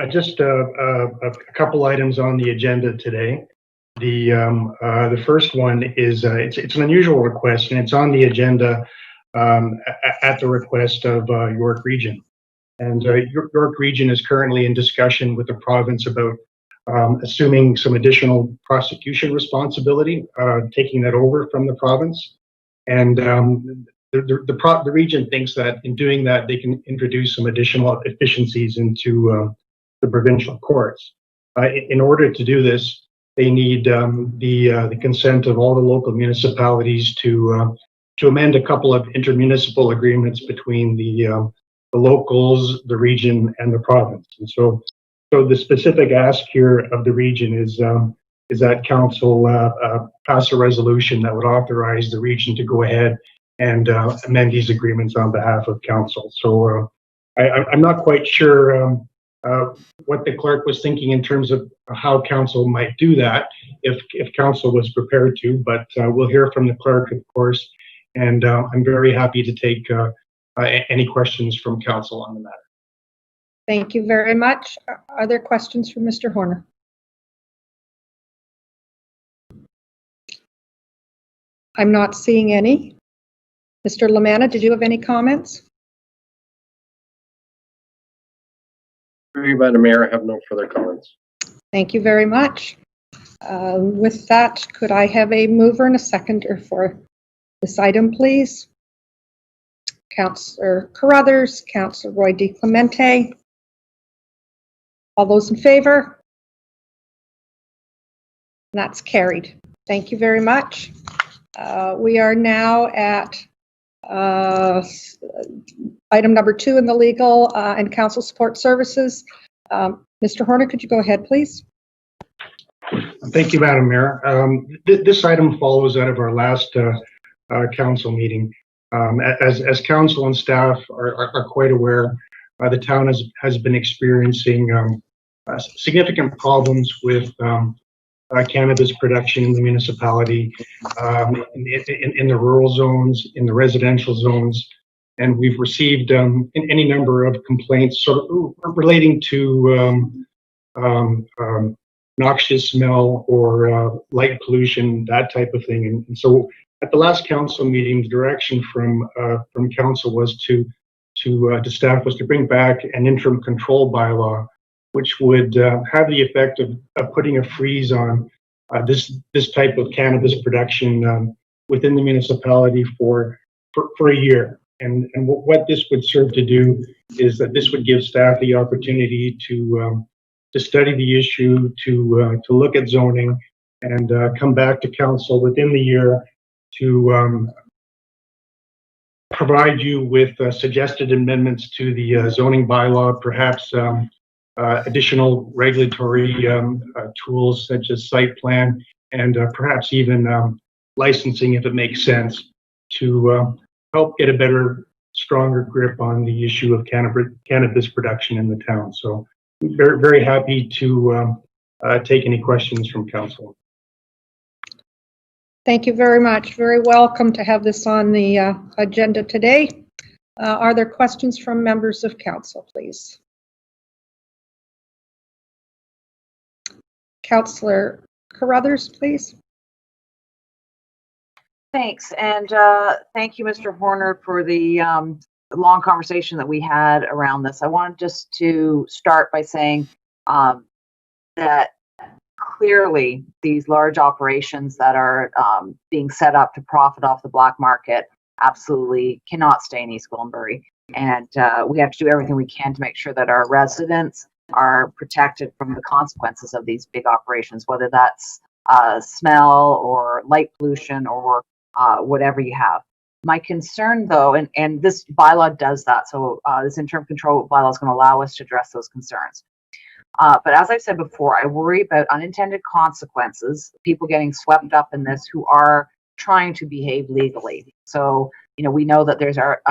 Just a couple items on the agenda today. The first one is it's an unusual request, and it's on the agenda at the request of York Region. And York Region is currently in discussion with the province about assuming some additional prosecution responsibility, taking that over from the province. And the region thinks that in doing that, they can introduce some additional efficiencies into the provincial courts. In order to do this, they need the consent of all the local municipalities to amend a couple of intermunicipal agreements between the locals, the region, and the province. And so the specific ask here of the region is that council pass a resolution that would authorize the region to go ahead and amend these agreements on behalf of council. So I'm not quite sure what the clerk was thinking in terms of how council might do that if council was prepared to, but we'll hear from the clerk, of course, and I'm very happy to take any questions from council on the matter. Thank you very much. Are there questions for Mr. Horner? I'm not seeing any. Mr. Lamanna, did you have any comments? Madam Mayor, I have no further comments. Thank you very much. With that, could I have a mover and a seconder for this item, please? Councillor Carruthers, Councillor Roy DiClemente. All those in favor? And that's carried. Thank you very much. We are now at item number 2 in the legal and council support services. Mr. Horner, could you go ahead, please? Thank you, Madam Mayor. This item follows out of our last council meeting. As council and staff are quite aware, the town has been experiencing significant problems with cannabis production in the municipality, in the rural zones, in the residential zones, and we've received any number of complaints sort of relating to noxious smell or light pollution, that type of thing. And so at the last council meeting, the direction from council was to staff was to bring back an interim control bylaw, which would have the effect of putting a freeze on this type of cannabis production within the municipality for a year. And what this would serve to do is that this would give staff the opportunity to study the issue, to look at zoning, and come back to council within the year to provide you with suggested amendments to the zoning bylaw, perhaps additional regulatory tools such as site plan, and perhaps even licensing if it makes sense, to help get a better, stronger grip on the issue of cannabis production in the town. So very, very happy to take any questions from council. Thank you very much. Very welcome to have this on the agenda today. Are there questions from members of council, please? Councillor Carruthers, please. Thanks, and thank you, Mr. Horner, for the long conversation that we had around this. I wanted just to start by saying that clearly these large operations that are being set up to profit off the black market absolutely cannot stay in East Gwillimbury. And we have to do everything we can to make sure that our residents are protected from the consequences of these big operations, whether that's smell or light pollution or whatever you have. My concern, though, and this bylaw does that, so this interim control bylaw is going to allow us to address those concerns. But as I said before, I worry about unintended consequences, people getting swept up in this who are trying to behave legally. So, you know, we know that there's our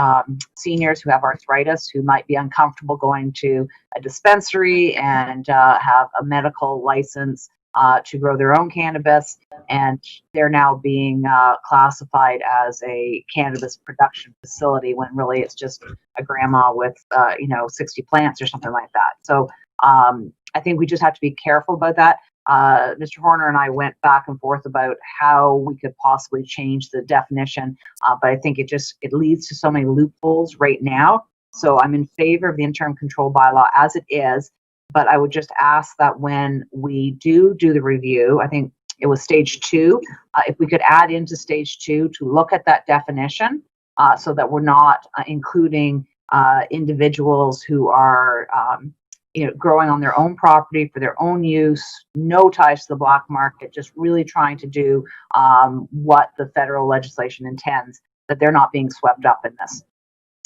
seniors who have arthritis who might be uncomfortable going to a dispensary and have a medical license to grow their own cannabis, and they're now being classified as a cannabis production facility when really it's just a grandma with, 60 plants or something like that. So I think we just have to be careful about that. Mr. Horner and I went back and forth about how we could possibly change the definition, but I think it leads to so many loopholes right now. So I'm in favor of the interim control bylaw as it is, but I would just ask that when we do the review, I think it was stage 2, if we could add into stage 2 to look at that definition so that we're not including individuals who are growing on their own property for their own use, no ties to the black market, just really trying to do what the federal legislation intends, that they're not being swept up in this.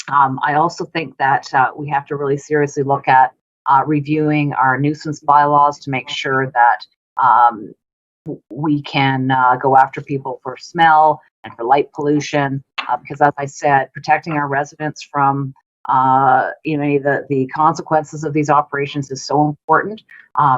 I also think that we have to really seriously look at reviewing our nuisance bylaws to make sure that we can go after people for smell and for light pollution, because as I said, protecting our residents from the consequences of these operations is so important.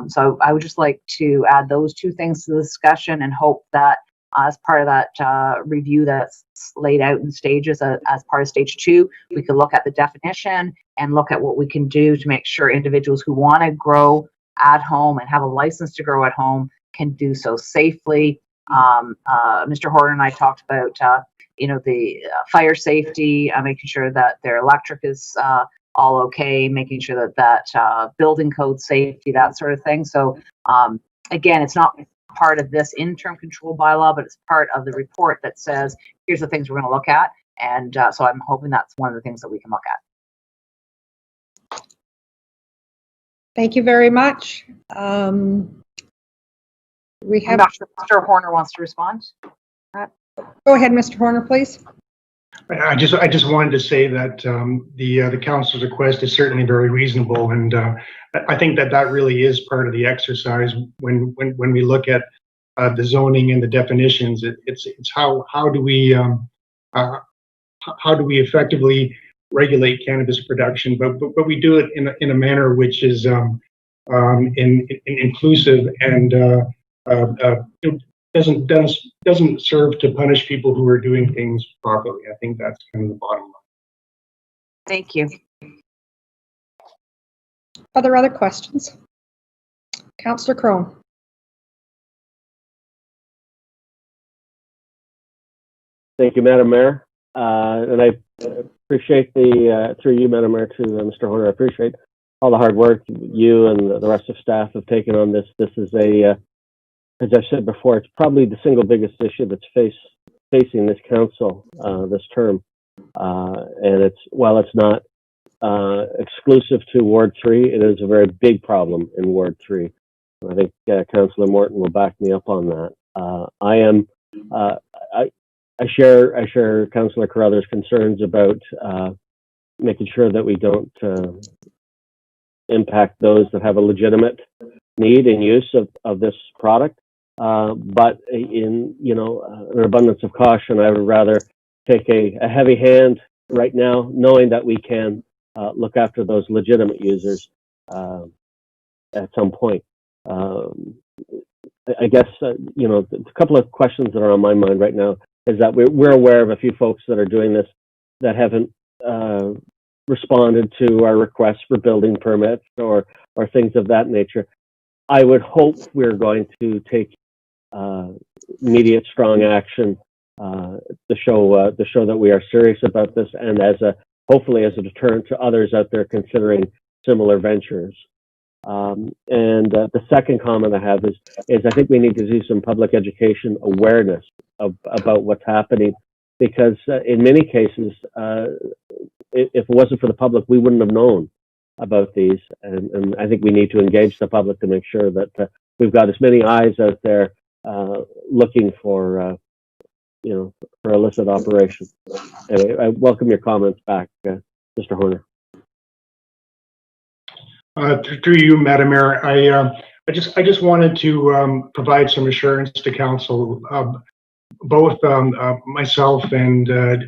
So I would just like to add those two things to the discussion and hope that as part of that review that's laid out in stages as part of stage 2, we could look at the definition and look at what we can do to make sure individuals who want to grow at home and have a license to grow at home can do so safely. Mr. Horner and I talked about the fire safety, making sure that their electric is all okay, making sure that building code safety, that sort of thing. So again, it's not part of this interim control bylaw, but it's part of the report that says, here's the things we're going to look at. And so I'm hoping that's one of the things that we can look at. Thank you very much. We have. I'm not sure if Mr. Horner wants to respond. Go ahead, Mr. Horner, please. I just wanted to say that the council's request is certainly very reasonable, and I think that really is part of the exercise when we look at the zoning and the definitions. It's how do we effectively regulate cannabis production, but we do it in a manner which is inclusive and doesn't serve to punish people who are doing things properly. I think that's kind of the bottom line. Thank you. Are there other questions? Councillor Crone. Thank you, Madam Mayor. And I appreciate through you, Madam Mayor, to Mr. Horner, I appreciate all the hard work you and the rest of staff have taken on this. This is as I've said before, it's probably the single biggest issue that's facing this council this term. And while it's not exclusive to Ward 3, it is a very big problem in Ward 3. I think Councillor Morton will back me up on that. I share Councillor Carruthers' concerns about making sure that we don't impact those that have a legitimate need and use of this product. But in an abundance of caution, I would rather take a heavy hand right now, knowing that we can look after those legitimate users at some point. I guess a couple of questions that are on my mind right now is that we're aware of a few folks that are doing this that haven't responded to our requests for building permits or things of that nature. I would hope we're going to take immediate strong action to show that we are serious about this, and hopefully as a deterrent to others out there considering similar ventures. And the second comment I have is I think we need to do some public education awareness about what's happening, because in many cases, if it wasn't for the public, we wouldn't have known about these, and I think we need to engage the public to make sure that we've got as many eyes out there looking for, for illicit operations. Anyway, I welcome your comments back, Mr. Horner. Through you, Madam Mayor, I just wanted to provide some assurance to council. Both myself and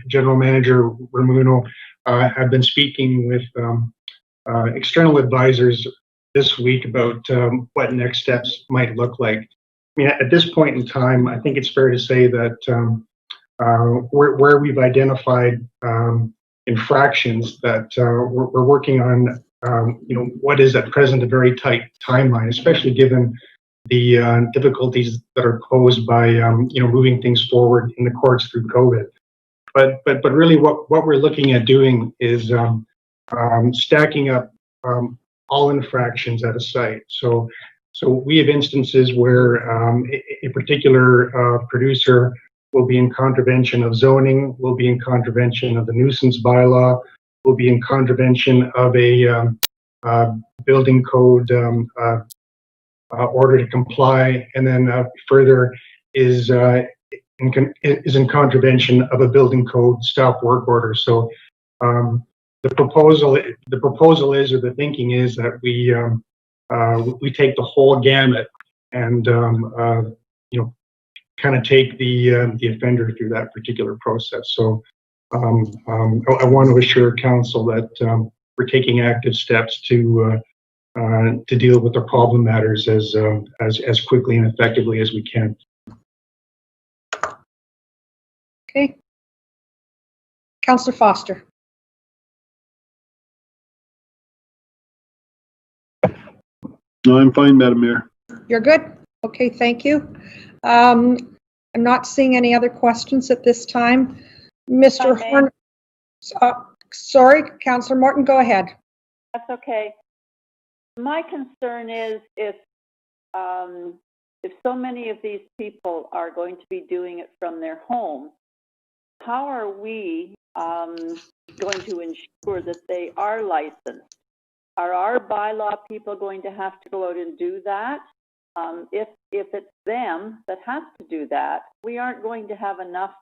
General Manager Ramuno have been speaking with external advisors this week about what next steps might look like. I mean, at this point in time, I think it's fair to say that where we've identified infractions that we're working on, what is at present a very tight timeline, especially given the difficulties that are posed by moving things forward in the courts through COVID. But really, what we're looking at doing is stacking up all infractions at a site. So we have instances where a particular producer will be in contravention of zoning, will be in contravention of the nuisance bylaw, will be in contravention of a building code order to comply, and then further is in contravention of a building code stop work order. So the proposal is, or the thinking is, that we take the whole gamut and kind of take the offender through that particular process. So I want to assure council that we're taking active steps to deal with the problem matters as quickly and effectively as we can. Okay. Councillor Foster. No, I'm fine, Madam Mayor. You're good? Okay, thank you. I'm not seeing any other questions at this time. Mr. Horn, sorry, Councillor Morton, go ahead. That's okay. My concern is if so many of these people are going to be doing it from their home, how are we going to ensure that they are licensed? Are our bylaw people going to have to go out and do that? If it's them that have to do that, we aren't going to have enough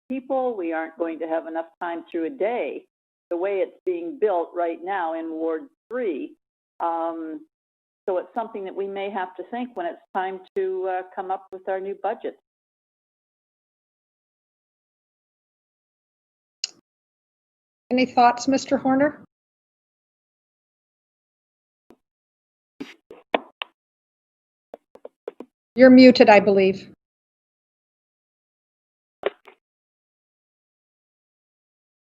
people. We aren't going to have enough time through a day, the way it's being built right now in Ward 3. So it's something that we may have to think when it's time to come up with our new budget. Any thoughts, Mr. Horner? You're muted, I believe.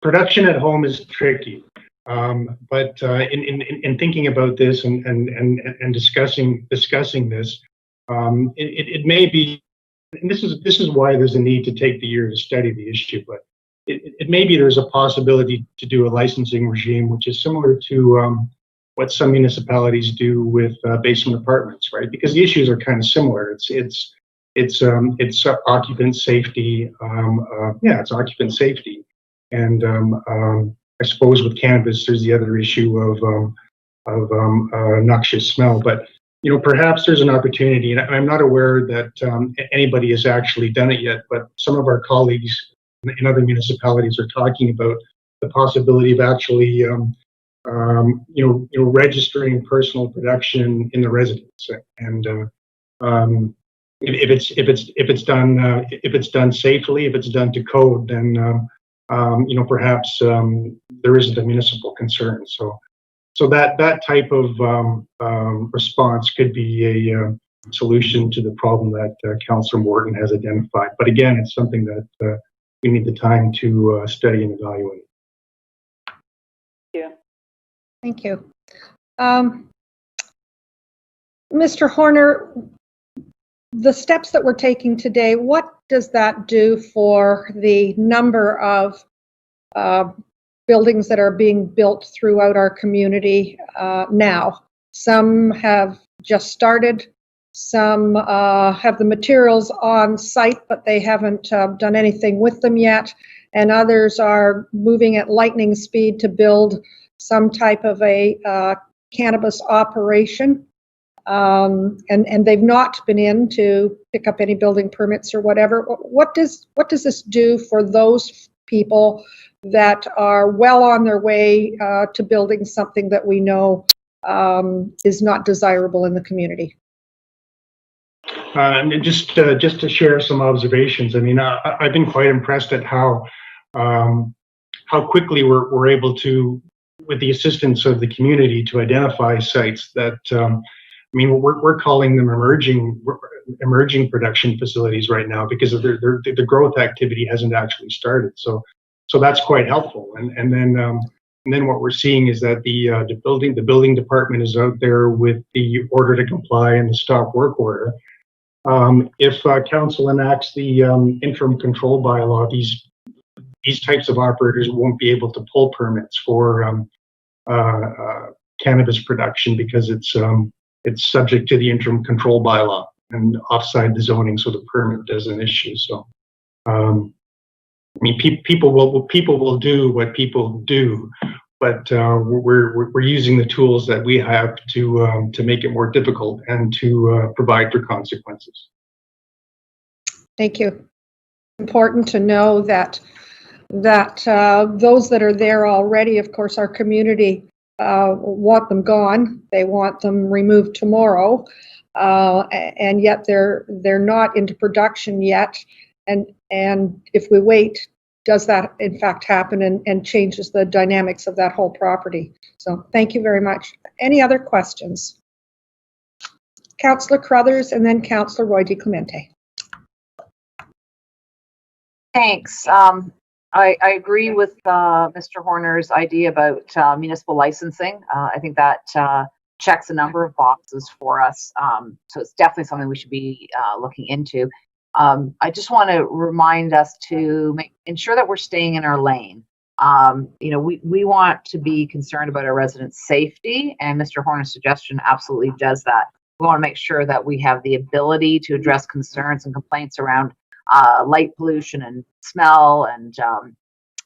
Production at home is tricky, but in thinking about this and discussing this, it may be, and this is why there's a need to take the year to study the issue. But it may be there's a possibility to do a licensing regime which is similar to what some municipalities do with basement apartments, right? Because the issues are kind of similar. It's occupant safety. It's occupant safety. And I suppose with cannabis, there's the other issue of noxious smell. But perhaps there's an opportunity, and I'm not aware that anybody has actually done it yet. But some of our colleagues in other municipalities are talking about the possibility of actually, registering personal production in the residence. And if it's done safely, if it's done to code, then perhaps there isn't a municipal concern. So that type of response could be a solution to the problem that Councillor Morton has identified. But again, it's something that we need the time to study and evaluate. Yeah. Thank you. Mr. Horner, the steps that we're taking today, what does that do for the number of buildings that are being built throughout our community now? Some have just started, some have the materials on site, but they haven't done anything with them yet, and others are moving at lightning speed to build some type of a cannabis operation, and they've not been in to pick up any building permits or whatever. What does this do for those people that are well on their way to building something that we know is not desirable in the community? And just to share some observations, I mean, I've been quite impressed at how quickly we're able to, with the assistance of the community, to identify sites that, I mean, we're calling them emerging production facilities right now because of the growth activity hasn't actually started. So that's quite helpful. And then what we're seeing is that the building department is out there with the order to comply and the stop work order. If council enacts the interim control bylaw, these types of operators won't be able to pull permits for cannabis production because it's subject to the interim control bylaw and offside the zoning, so the permit doesn't issue. So, I mean, people will do what people do, but we're using the tools that we have to make it more difficult and to provide for consequences. Thank you. Important to know that those that are there already, of course, our community want them gone. They want them removed tomorrow, and yet they're not into production yet. And if we wait, does that in fact happen and changes the dynamics of that whole property? So thank you very much. Any other questions? Councillor Crothers and then Councillor Roy DiClemente. Thanks. I agree with Mr. Horner's idea about municipal licensing. I think that checks a number of boxes for us. So it's definitely something we should be looking into. I just want to remind us to ensure that we're staying in our lane. You know, we want to be concerned about our residents' safety, and Mr. Horner's suggestion absolutely does that. We want to make sure that we have the ability to address concerns and complaints around light pollution and smell and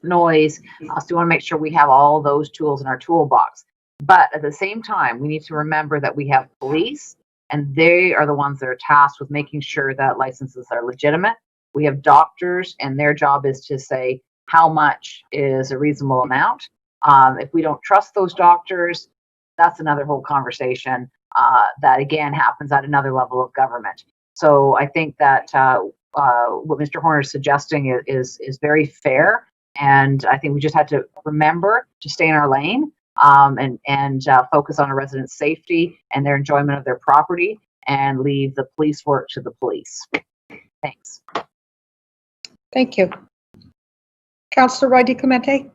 noise. So we want to make sure we have all those tools in our toolbox. But at the same time, we need to remember that we have police, and they are the ones that are tasked with making sure that licenses are legitimate. We have doctors, and their job is to say how much is a reasonable amount. If we don't trust those doctors, that's another whole conversation that again happens at another level of government. So I think that what Mr. Horner is suggesting is very fair, and I think we just had to remember to stay in our lane and focus on our residents' safety and their enjoyment of their property, and leave the police work to the police. Thanks. Thank you. Councillor Roy DiClemente.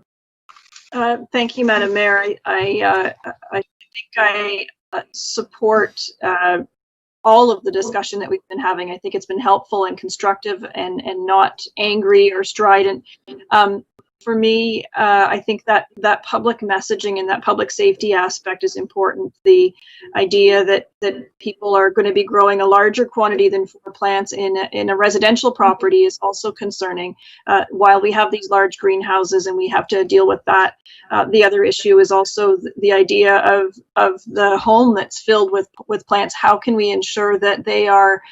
Thank you, Madam Mayor. I think I support all of the discussion that we've been having. I think it's been helpful and constructive and not angry or strident. For me, I think that public messaging and that public safety aspect is important. The idea that people are going to be growing a larger quantity than 4 plants in a residential property is also concerning. While we have these large greenhouses and we have to deal with that, the other issue is also the idea of the home that's filled with plants. How can we ensure that they are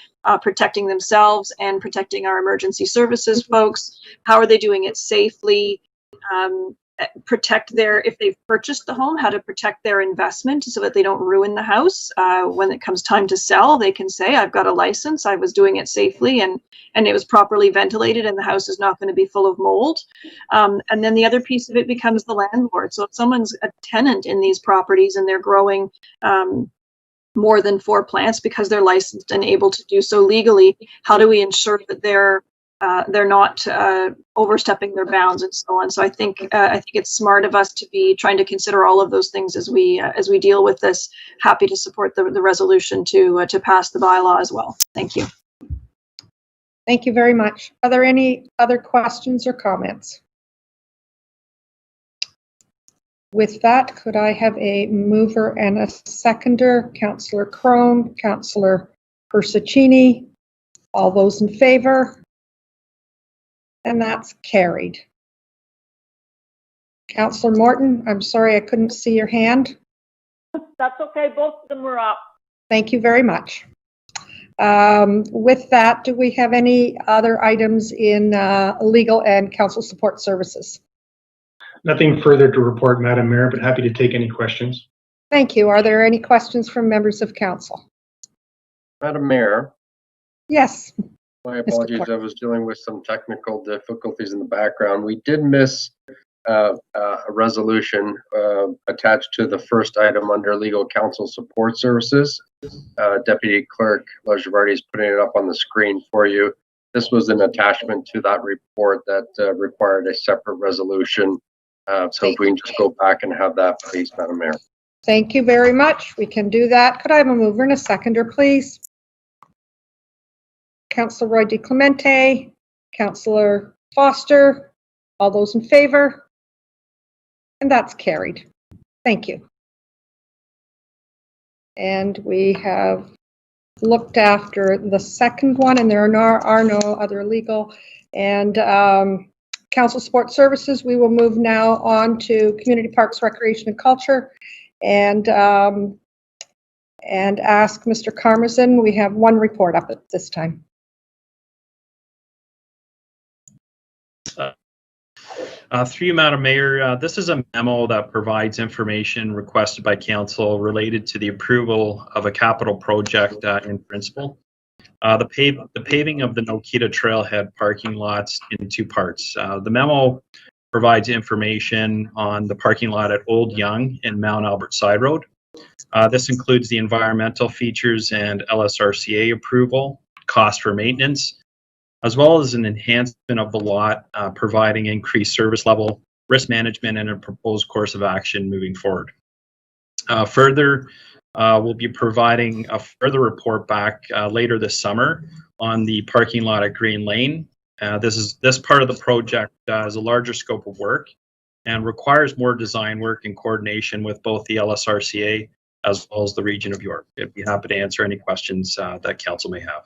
protecting themselves and protecting our emergency services folks? How are they doing it safely? If they've purchased the home, how to protect their investment so that they don't ruin the house. When it comes time to sell, they can say, I've got a license, I was doing it safely, and it was properly ventilated, and the house is not going to be full of mold. And then the other piece of it becomes the landlord. So if someone's a tenant in these properties and they're growing more than 4 plants because they're licensed and able to do so legally, how do we ensure that they're not overstepping their bounds and so on? So I think it's smart of us to be trying to consider all of those things as we deal with this. Happy to support the resolution to pass the bylaw as well. Thank you. Thank you very much. Are there any other questions or comments? With that, could I have a mover and a seconder? Councillor Crone, Councillor Persicini, all those in favor? And that's carried. Councillor Morton, I'm sorry I couldn't see your hand. That's okay, both of them were up. Thank you very much. With that, do we have any other items in legal and council support services? Nothing further to report, Madam Mayor, but happy to take any questions. Thank you. Are there any questions from members of council? Madam Mayor, Yes. my apologies. I was dealing with some technical difficulties in the background. We did miss a resolution attached to the first item under legal counsel support services. Deputy Clerk Lajarvardi is putting it up on the screen for you. This was an attachment to that report that required a separate resolution. So if we can just go back and have that, please, Madam Mayor. Thank you very much. We can do that. Could I have a mover and a seconder, please? Councillor Roy DiClemente, Councillor Foster, all those in favor? And that's carried. Thank you. And we have looked after the second one, and there are no other legal and council support services. We will move now on to community parks, recreation, and culture, and ask Mr. Karmazin. We have one report up at this time. Through you, Madam Mayor, this is a memo that provides information requested by council related to the approval of a capital project in principle. The paving of the Nokita Trailhead parking lots in two parts. The memo provides information on the parking lot at Old Yonge and Mount Albert Side Road. This includes the environmental features and LSRCA approval, cost for maintenance, as well as an enhancement of the lot, providing increased service level, risk management, and a proposed course of action moving forward. Further, we'll be providing a further report back later this summer on the parking lot at Green Lane. This part of the project has a larger scope of work and requires more design work in coordination with both the LSRCA as well as the Region of York. I'd be happy to answer any questions that council may have.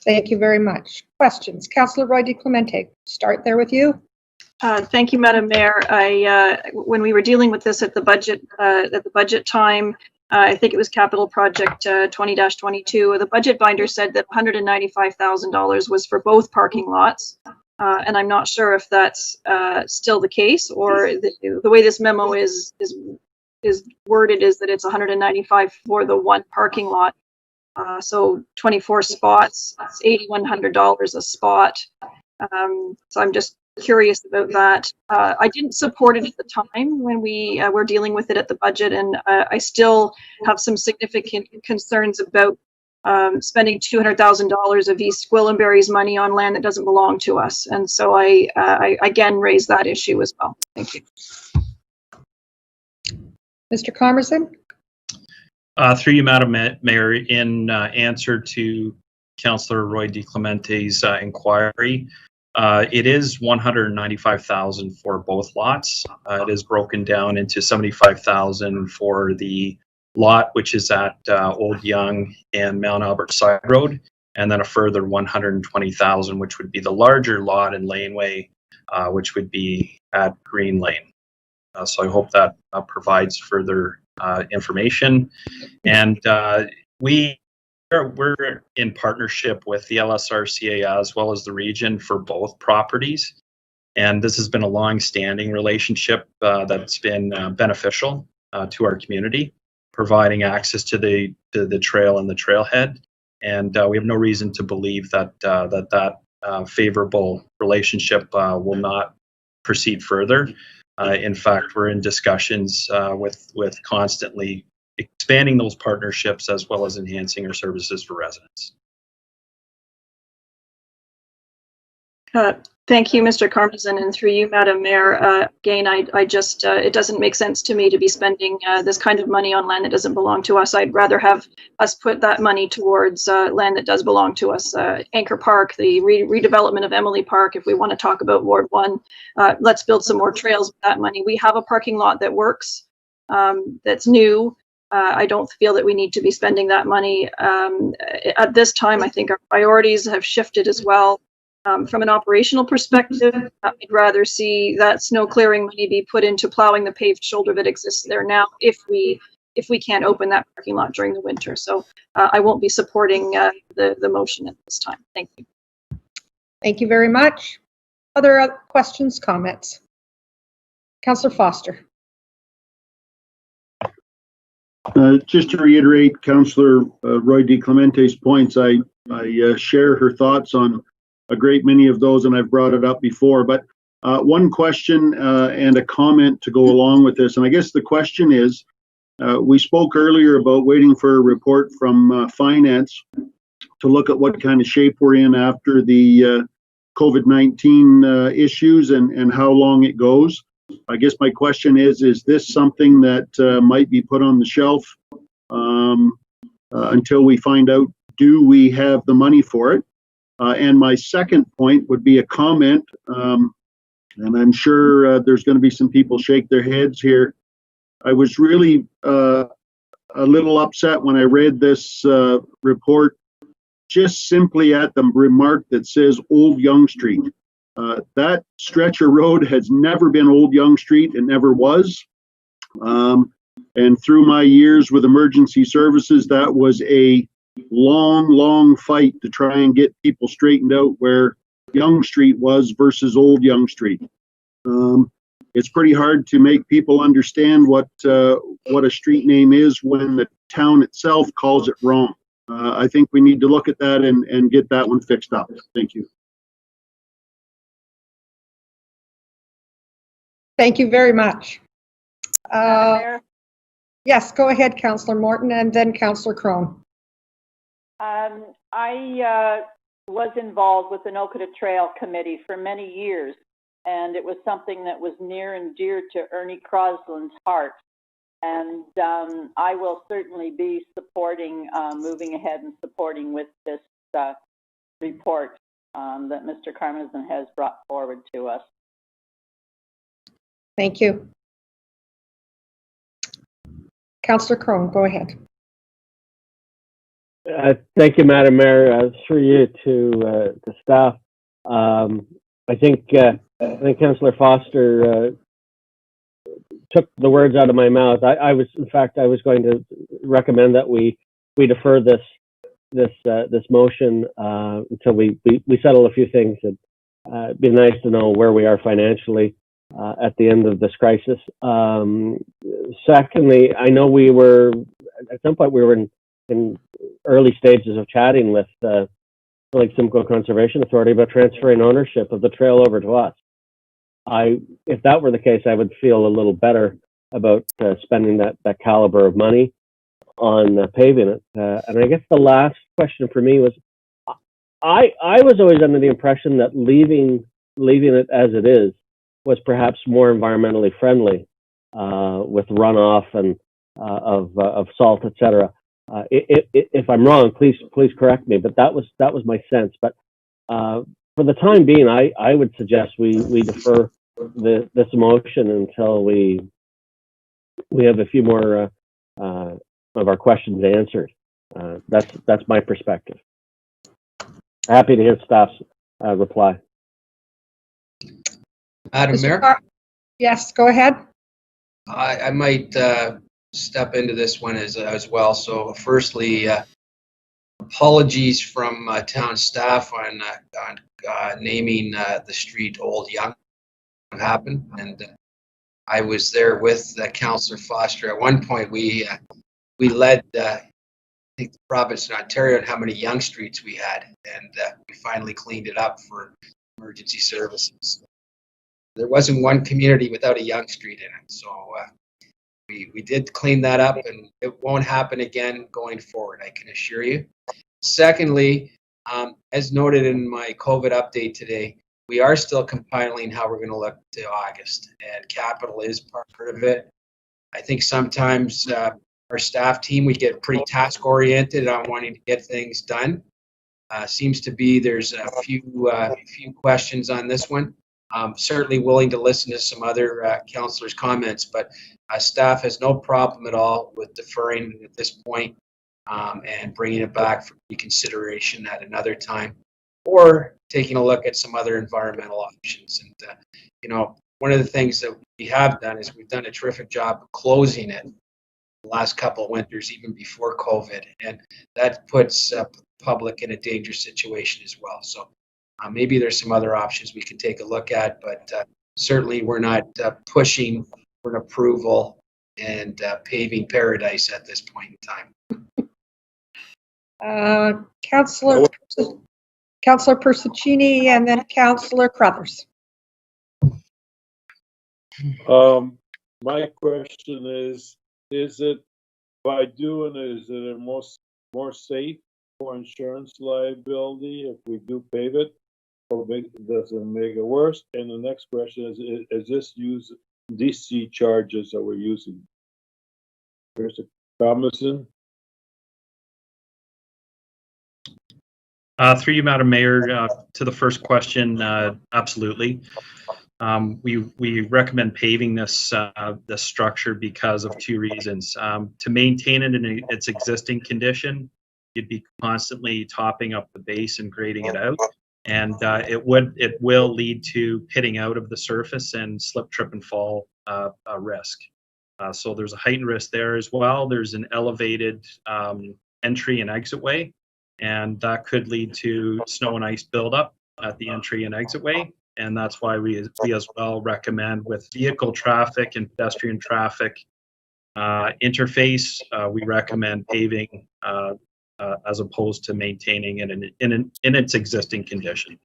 Thank you very much. Questions? Councillor Roy DiClemente, start there with you. Thank you, Madam Mayor. When we were dealing with this at the budget time, I think it was capital project 20-22. The budget binder said that $195,000 was for both parking lots, and I'm not sure if that's still the case, or the way this memo is worded is that it's $195 for the one parking lot. So 24 spots, that's $8,100 a spot. So I'm just curious about that. I didn't support it at the time when we were dealing with it at the budget, and I still have some significant concerns about spending $200,000 of East Gwillimbury's money on land that doesn't belong to us. And so I again raise that issue as well. Thank you. Mr. Karmazin? Through you, Madam Mayor, in answer to Councillor Roy DiClemente's inquiry, it is $195,000 for both lots. It is broken down into $75,000 for the lot which is at Old Yonge and Mount Albert Side Road, and then a further $120,000, which would be the larger lot and laneway, which would be at Green Lane. So I hope that provides further information. And we're in partnership with the LSRCA as well as the region for both properties. And this has been a long-standing relationship that's been beneficial to our community, providing access to the trail and the trailhead. And we have no reason to believe that that favorable relationship will not proceed further. In fact, we're in discussions with constantly expanding those partnerships as well as enhancing our services for residents. Thank you, Mr. Karmazin, and through you, Madam Mayor. Again, I just, it doesn't make sense to me to be spending this kind of money on land that doesn't belong to us. I'd rather have us put that money towards land that does belong to us. Anchor Park, the redevelopment of Emily Park, if we want to talk about Ward 1, let's build some more trails with that money. We have a parking lot that works, that's new. I don't feel that we need to be spending that money. At this time, I think our priorities have shifted as well. From an operational perspective, I'd rather see that snow clearing money be put into plowing the paved shoulder that exists there now if we can't open that parking lot during the winter. So I won't be supporting the motion at this time. Thank you. Thank you very much. Other questions, comments? Councillor Foster. Just to reiterate Councillor Roy DeClemente's points, I share her thoughts on a great many of those, and I've brought it up before. But one question and a comment to go along with this, and I guess the question is, we spoke earlier about waiting for a report from Finance to look at what kind of shape we're in after the COVID-19 issues and how long it goes. I guess my question is this something that might be put on the shelf until we find out, do we have the money for it? And my second point would be a comment, and I'm sure there's going to be some people shake their heads here. I was really a little upset when I read this report, just simply at the remark that says Old Yonge Street. That stretch of road has never been Old Yonge Street. It never was. And through my years with emergency services, that was a long fight to try and get people straightened out where Yonge Street was versus Old Yonge Street. It's pretty hard to make people understand what a street name is when the town itself calls it wrong. I think we need to look at that and get that one fixed up. Thank you. Thank you very much. Mayor? Yes, go ahead, Councillor Morton, and then Councillor Crone. I was involved with the Okata Trail Committee for many years, and it was something that was near and dear to Ernie Crosland's heart. And I will certainly be supporting, moving ahead and supporting with this report that Mr. Karmazin has brought forward to us. Thank you. Councillor Crone, go ahead. Thank you, Madam Mayor. Through you to staff. I think Councillor Foster took the words out of my mouth. I was going to recommend that we defer this motion until we settle a few things. It'd be nice to know where we are financially at the end of this crisis. Secondly, I know at some point we were in early stages of chatting with Lake Simcoe Conservation Authority about transferring ownership of the trail over to us. If that were the case, I would feel a little better about spending that caliber of money on paving it. And I guess the last question for me was, I was always under the impression that leaving it as it is was perhaps more environmentally friendly with runoff and of salt, etc. If I'm wrong, please correct me. But that was my sense. But for the time being, I would suggest we defer this motion until we have a few more of our questions answered. That's my perspective. Happy to hear staff's reply. Madam Mayor? Yes, go ahead. I might step into this one as well. So firstly, apologies from town staff on naming the street Old Yonge happened, and I was there with Councillor Foster. At one point, we led I think the province of Ontario on how many Yonge streets we had, and we finally cleaned it up for emergency services. There wasn't one community without a Yonge street in it, so we did clean that up, and it won't happen again going forward, I can assure you. Secondly, as noted in my COVID update today, we are still compiling how we're going to look to August, and capital is part of it. I think sometimes our staff team, we get pretty task oriented on wanting to get things done. Seems to be there's a few questions on this one. Certainly willing to listen to some other councillors' comments, but staff has no problem at all with deferring at this point and bringing it back for reconsideration at another time. Or taking a look at some other environmental options. And, you know, one of the things that we have done is we've done a terrific job of closing it the last couple of winters, even before COVID. And that puts public in a dangerous situation as well. So maybe there's some other options we can take a look at, but certainly we're not pushing for an approval and paving paradise at this point in time. Councillor Persuccini and then Councillor Crothers. My question is it, by doing it, is it more safe for insurance liability if we do pave it, or does it make it worse? And the next question is this use DC charges that we're using? There's a Thomason. Through you, Madam Mayor, to the first question, absolutely. We recommend paving this structure because of two reasons. To maintain it in its existing condition, you'd be constantly topping up the base and grading it out, and it will lead to pitting out of the surface and slip, trip, and fall risk. So there's a heightened risk there as well. There's an elevated entry and exit way, and that could lead to snow and ice buildup at the entry and exit way. And that's why we as well recommend, with vehicle traffic and pedestrian traffic interface, we recommend paving as opposed to maintaining it in its existing condition.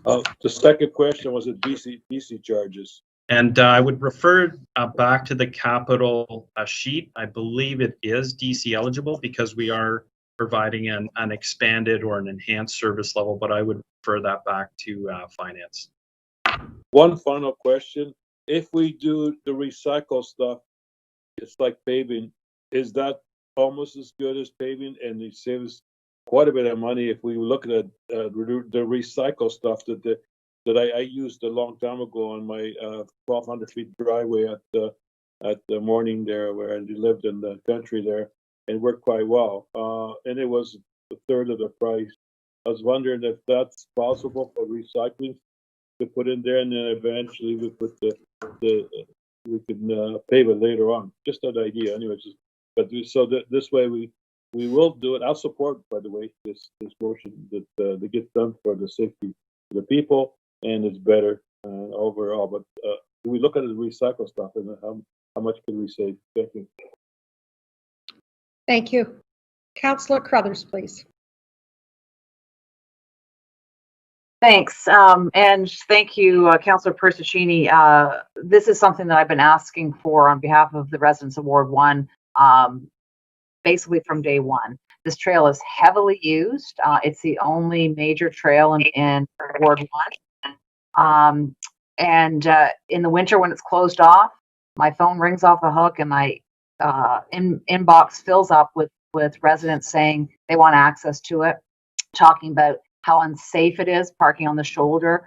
The second question was the DC charges. And I would refer back to the capital sheet. I believe it is DC eligible because we are providing an expanded or an enhanced service level, but I would refer that back to finance. One final question. If we do the recycle stuff, it's like paving. Is that almost as good as paving? And it saves quite a bit of money if we look at the recycle stuff that I used a long time ago on my 1,200 feet driveway at the morning there, where I lived in the country there, and worked quite well. And it was a third of the price. I was wondering if that's possible for recycling to put in there, and then eventually we put we can pave it later on. Just that idea, anyways. But so this way we will do it. I'll support, by the way, this motion that gets done for the safety of the people, and it's better overall. But we look at the recycle stuff and how much can we save? Thank you. Thank you. Councillor Crothers, please. Thanks. And thank you, Councillor Persuccini. This is something that I've been asking for on behalf of the residents of Ward 1, basically from day one. This trail is heavily used. It's the only major trail in Ward 1. And in the winter when it's closed off, my phone rings off the hook and my inbox fills up with residents saying they want access to it, talking about how unsafe it is parking on the shoulder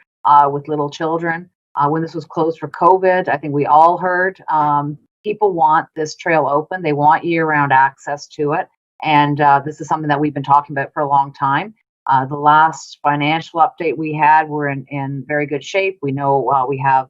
with little children. When this was closed for COVID, I think we all heard people want this trail open. They want year-round access to it. And this is something that we've been talking about for a long time. The last financial update we had, we're in very good shape. We know we have,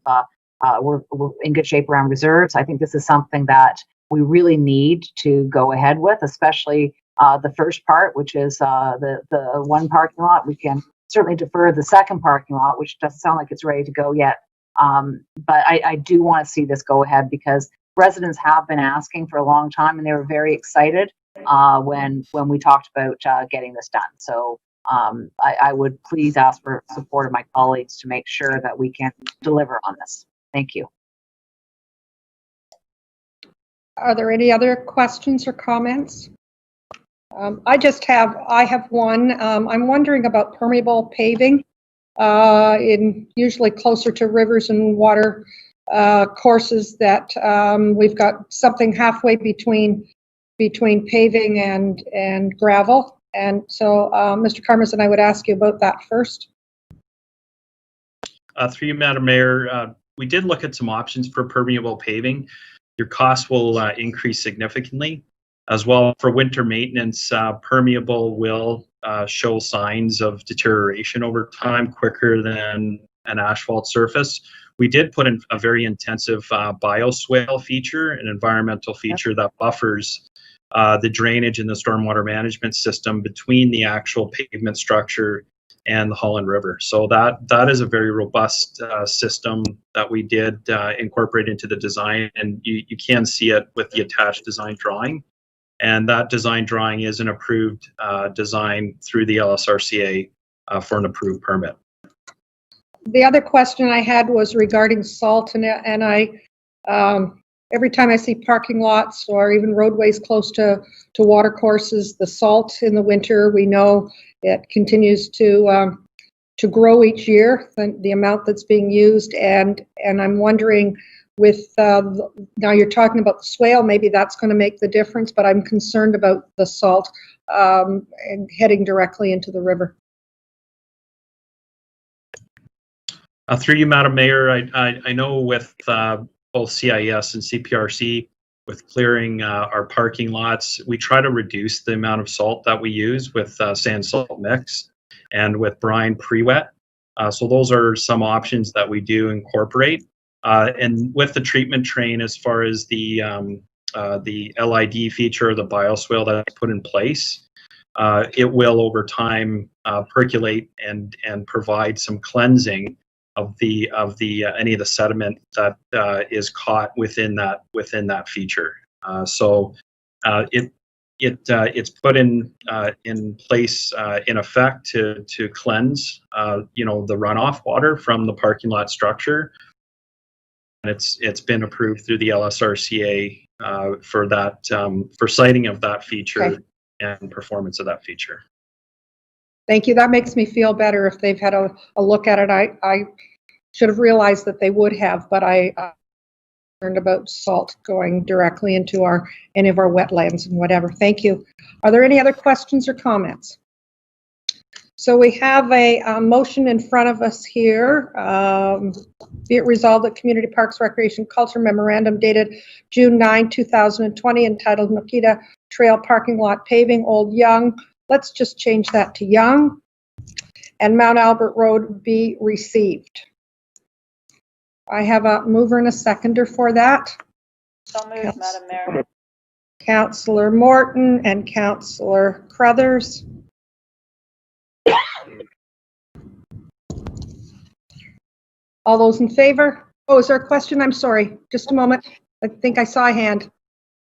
we're in good shape around reserves. I think this is something that we really need to go ahead with, especially the first part, which is the one parking lot. We can certainly defer the second parking lot, which doesn't sound like it's ready to go yet. But I do want to see this go ahead because residents have been asking for a long time, and they were very excited when we talked about getting this done. So I would please ask for support of my colleagues to make sure that we can deliver on this. Thank you. Are there any other questions or comments? I have one. I'm wondering about permeable paving in usually closer to rivers and water courses that we've got something halfway between paving and gravel. And so, Mr. Karmazin, I would ask you about that first. Through you, Madam Mayor, we did look at some options for permeable paving. Your costs will increase significantly. As well, for winter maintenance, permeable will show signs of deterioration over time quicker than an asphalt surface. We did put in a very intensive bioswale feature, an environmental feature that buffers the drainage and the stormwater management system between the actual pavement structure and the Holland River. So that is a very robust system that we did incorporate into the design, and you can see it with the attached design drawing. And that design drawing is an approved design through the LSRCA for an approved permit. The other question I had was regarding salt, and I every time I see parking lots or even roadways close to water courses, the salt in the winter, we know it continues to grow each year, the amount that's being used, and I'm wondering, with now you're talking about the swale, maybe that's going to make the difference, but I'm concerned about the salt and heading directly into the river. Through you, Madam Mayor, I know with both CIS and CPRC, with clearing our parking lots, we try to reduce the amount of salt that we use with sand salt mix and with brine pre-wet. So those are some options that we do incorporate. And with the treatment train, as far as the LID feature, the bioswale that's put in place, it will over time percolate and provide some cleansing of the any of the sediment that is caught within that feature. So it's put in place in effect to cleanse the runoff water from the parking lot structure. And it's been approved through the LSRCA for that for siting of that feature. Okay. And performance of that feature. Thank you. That makes me feel better if they've had a look at it. I should have realized that they would have, but I learned about salt going directly into any of our wetlands and whatever. Thank you. Are there any other questions or comments? So we have a motion in front of us here. Be it resolved that Community Parks Recreation Culture Memorandum dated June 9, 2020, entitled Makita Trail Parking Lot Paving, Old Yonge. Let's just change that to Yonge. And Mount Albert Road be received. I have a mover and a seconder for that. So moved, Madam Mayor. Councillor Morton and Councillor Crothers. All those in favor? Oh, is there a question? I'm sorry. Just a moment. I think I saw a hand.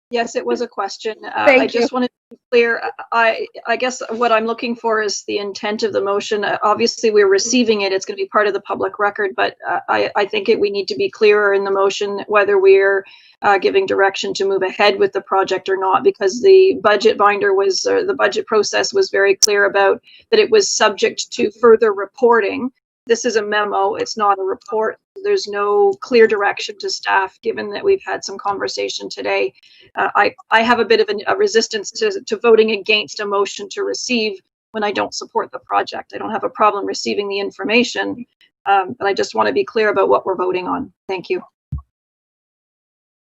Yes, it was a question. I just wanted to be clear. I guess what I'm looking for is the intent of the motion. Obviously, we're receiving it. It's going to be part of the public record, but I think we need to be clearer in the motion whether we're giving direction to move ahead with the project or not, because the budget binder was, the budget process was very clear about that it was subject to further reporting. This is a memo. It's not a report. There's no clear direction to staff, given that we've had some conversation today. I have a bit of a resistance to voting against a motion to receive when I don't support the project. I don't have a problem receiving the information, but I just want to be clear about what we're voting on. Thank you.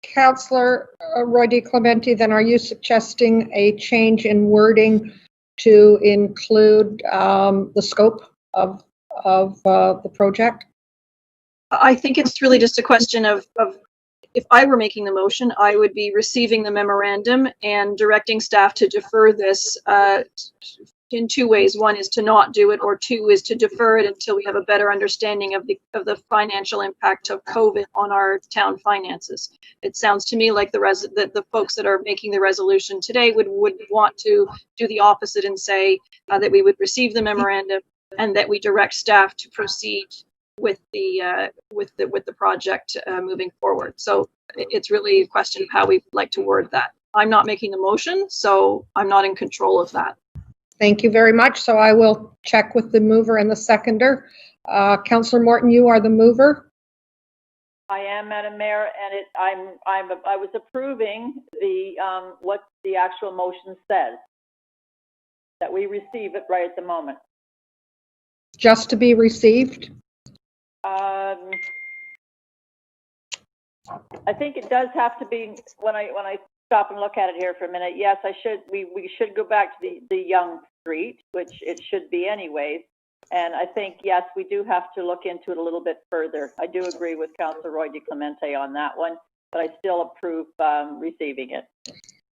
Councillor Roy D. Clemente, then are you suggesting a change in wording to include the scope of the project? I think it's really just a question of if I were making the motion, I would be receiving the memorandum and directing staff to defer this in two ways. One is to not do it, or two is to defer it until we have a better understanding of the financial impact of COVID on our town finances. It sounds to me like the folks that are making the resolution today would want to do the opposite and say that we would receive the memorandum and that we direct staff to proceed with the project moving forward. So it's really a question of how we like to word that. I'm not making the motion, so I'm not in control of that. Thank you very much. So I will check with the mover and the seconder. Councillor Morton, you are the mover. I am, Madam Mayor, and I was approving the what the actual motion says, that we receive it right at the moment. Just to be received? I think it does have to be, when I stop and look at it here for a minute. Yes, we should go back to the Yonge Street, which it should be anyways. And I think, yes, we do have to look into it a little bit further. I do agree with Councillor Roy DeClemente on that one, but I still approve receiving it.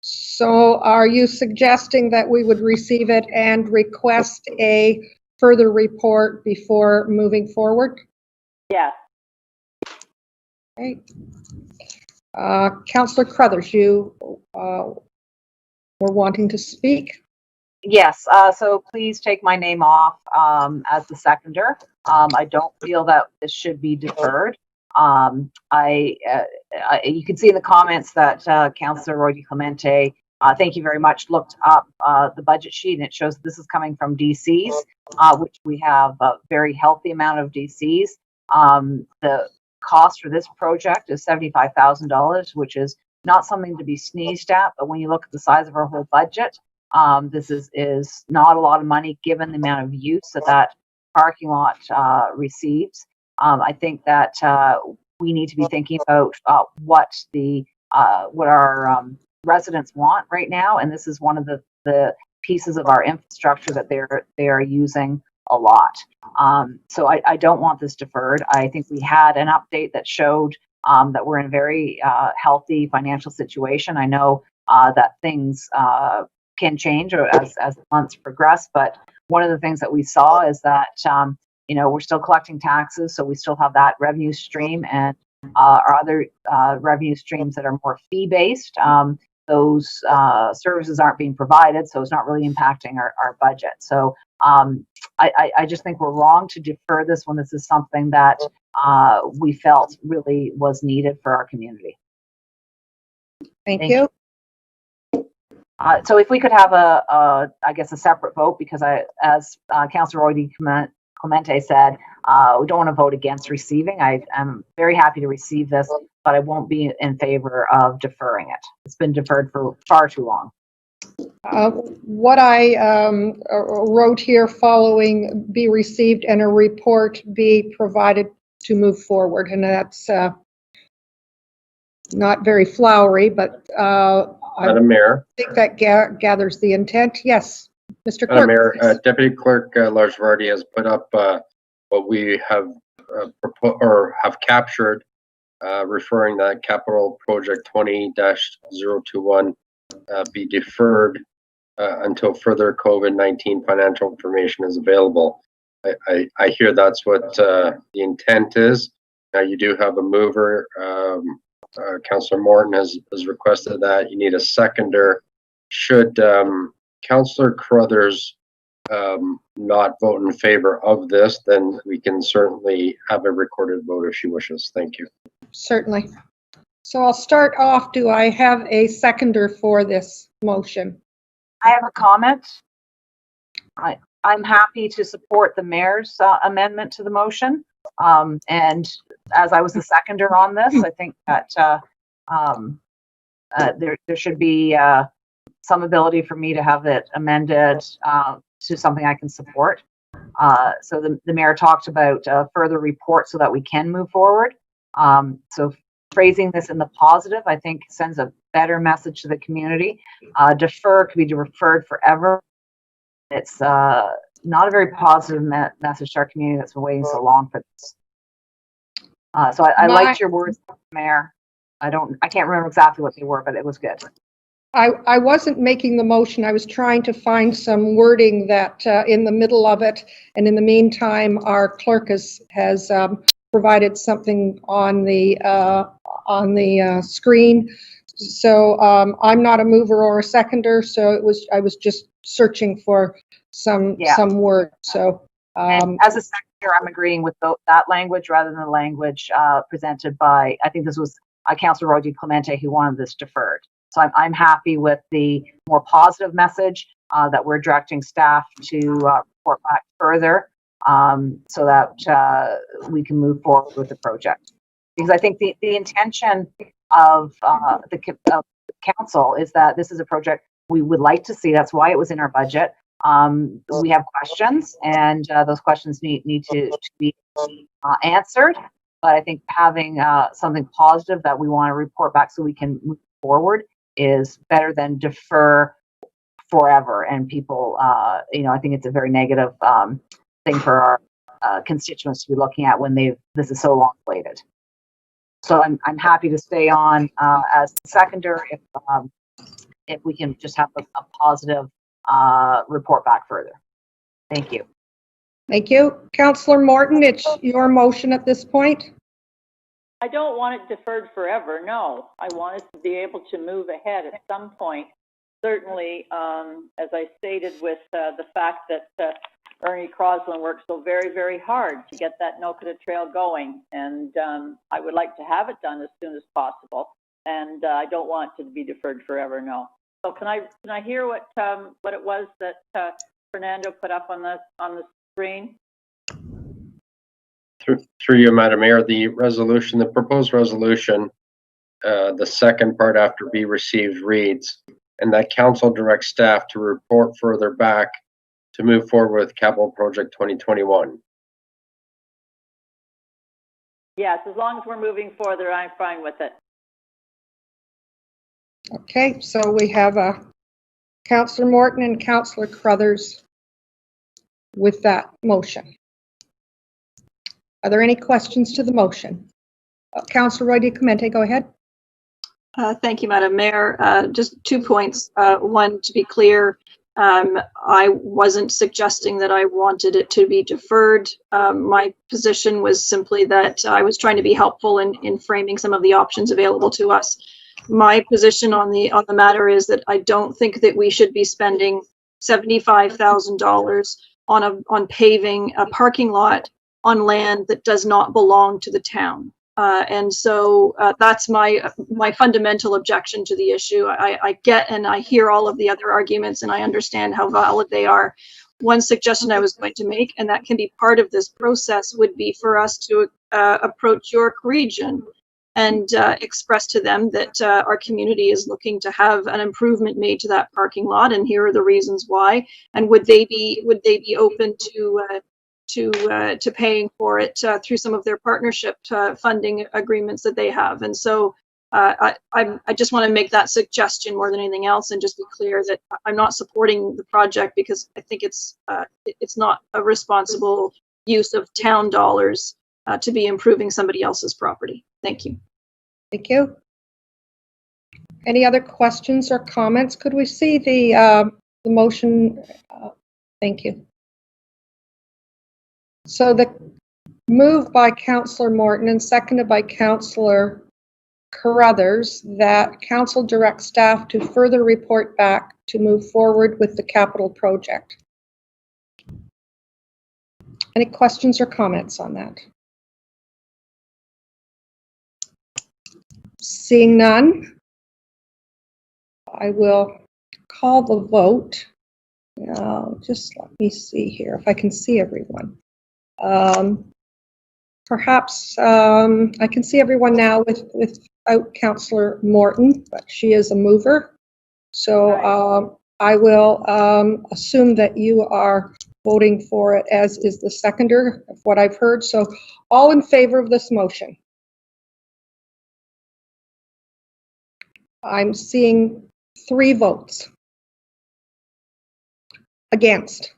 So are you suggesting that we would receive it and request a further report before moving forward? Yes. Okay. Councillor Crothers, you were wanting to speak? Yes, so please take my name off as the seconder. I don't feel that this should be deferred. You can see in the comments that Councillor Roy DeClemente, thank you very much, looked up the budget sheet, and it shows this is coming from DCs, which we have a very healthy amount of DCs. The cost for this project is $75,000, which is not something to be sneezed at, but when you look at the size of our whole budget, this is not a lot of money given the amount of use that parking lot receives. I think that we need to be thinking about what our residents want right now, and this is one of the pieces of our infrastructure that they are using a lot. So I don't want this deferred. I think we had an update that showed that we're in a very healthy financial situation. I know that things can change as months progress, but one of the things that we saw is that we're still collecting taxes, so we still have that revenue stream, and our other revenue streams that are more fee-based, those services aren't being provided, so it's not really impacting our budget. So I just think we're wrong to defer this when this is something that we felt really was needed for our community. Thank you. So if we could have I guess a separate vote, because as Councillor Roy DeClemente said, we don't want to vote against receiving. I'm very happy to receive this, but I won't be in favor of deferring it. It's been deferred for far too long. What I wrote here following be received and a report be provided to move forward, and that's not very flowery, but Madam Mayor. I think that gathers the intent. Yes, Mr. Clerk. Madam Mayor, Deputy Clerk Lajvardi has put up what we have have captured, referring that capital project 20-021 be deferred until further COVID-19 financial information is available. I hear that's what the intent is. Now you do have a mover. Councillor Morton has requested that. You need a seconder. Should Councillor Crothers not vote in favor of this, then we can certainly have a recorded vote if she wishes. Thank you. Certainly. So I'll start off. Do I have a seconder for this motion? I have a comment. I'm happy to support the mayor's amendment to the motion. And as I was the seconder on this, I think that there should be some ability for me to have it amended to something I can support. So the mayor talked about further report so that we can move forward. So phrasing this in the positive, I think, sends a better message to the community. Defer could be deferred forever. It's not a very positive message to our community that's been waiting so long for this. So I liked your words, Mayor. I can't remember exactly what they were, but it was good. I wasn't making the motion. I was trying to find some wording that in the middle of it, and in the meantime, our clerk has provided something on the screen. So I'm not a mover or a seconder, so I was just searching for some word. So as a seconder, I'm agreeing with that language rather than the language presented by, I think this was Councillor Roy DeClemente who wanted this deferred. So I'm happy with the more positive message that we're directing staff to report back further so that we can move forward with the project. Because I think the intention of the council is that this is a project we would like to see. That's why it was in our budget. We have questions, and those questions need to be answered. But I think having something positive that we want to report back so we can move forward is better than defer forever. And people, I think it's a very negative thing for our constituents to be looking at when this is so long slated. So I'm happy to stay on as the seconder if we can just have a positive report back further. Thank you. Thank you. Councillor Morton, it's your motion at this point. I don't want it deferred forever, no. I want us to be able to move ahead at some point. Certainly, as I stated with the fact that Ernie Crosland worked so very, very hard to get that Nokata Trail going. And I would like to have it done as soon as possible. And I don't want it to be deferred forever, no. So can I hear what it was that Fernando put up on the screen? Through you, Madam Mayor, the proposed resolution, the second part after be received reads, and that council directs staff to report further back to move forward with Capital Project 2021. Yes, as long as we're moving further, I'm fine with it. Okay, so we have Councillor Morton and Councillor Crothers with that motion. Are there any questions to the motion? Councillor Roy DeClemente, go ahead. Thank you, Madam Mayor. Just 2 points. One, to be clear, I wasn't suggesting that I wanted it to be deferred. My position was simply that I was trying to be helpful in framing some of the options available to us. My position on the matter is that I don't think that we should be spending $75,000 on paving a parking lot on land that does not belong to the town. And so that's my fundamental objection to the issue. I get and I hear all of the other arguments and I understand how valid they are. One suggestion I was going to make, and that can be part of this process, would be for us to approach York Region and express to them that our community is looking to have an improvement made to that parking lot, and here are the reasons why. And would they be open to paying for it through some of their partnership funding agreements that they have? And so I just want to make that suggestion more than anything else, and just be clear that I'm not supporting the project because I think it's not a responsible use of town dollars to be improving somebody else's property. Thank you. Thank you. Any other questions or comments? Could we see the motion? Thank you. So the move by Councillor Morton and seconded by Councillor Carruthers that council directs staff to further report back to move forward with the capital project. Any questions or comments on that? Seeing none, I will call the vote. Just let me see here if I can see everyone. Perhaps I can see everyone now without Councillor Morton, but she is a mover. So I will assume that you are voting for it, as is the seconder of what I've heard. So all in favor of this motion? I'm seeing 3 votes. Against?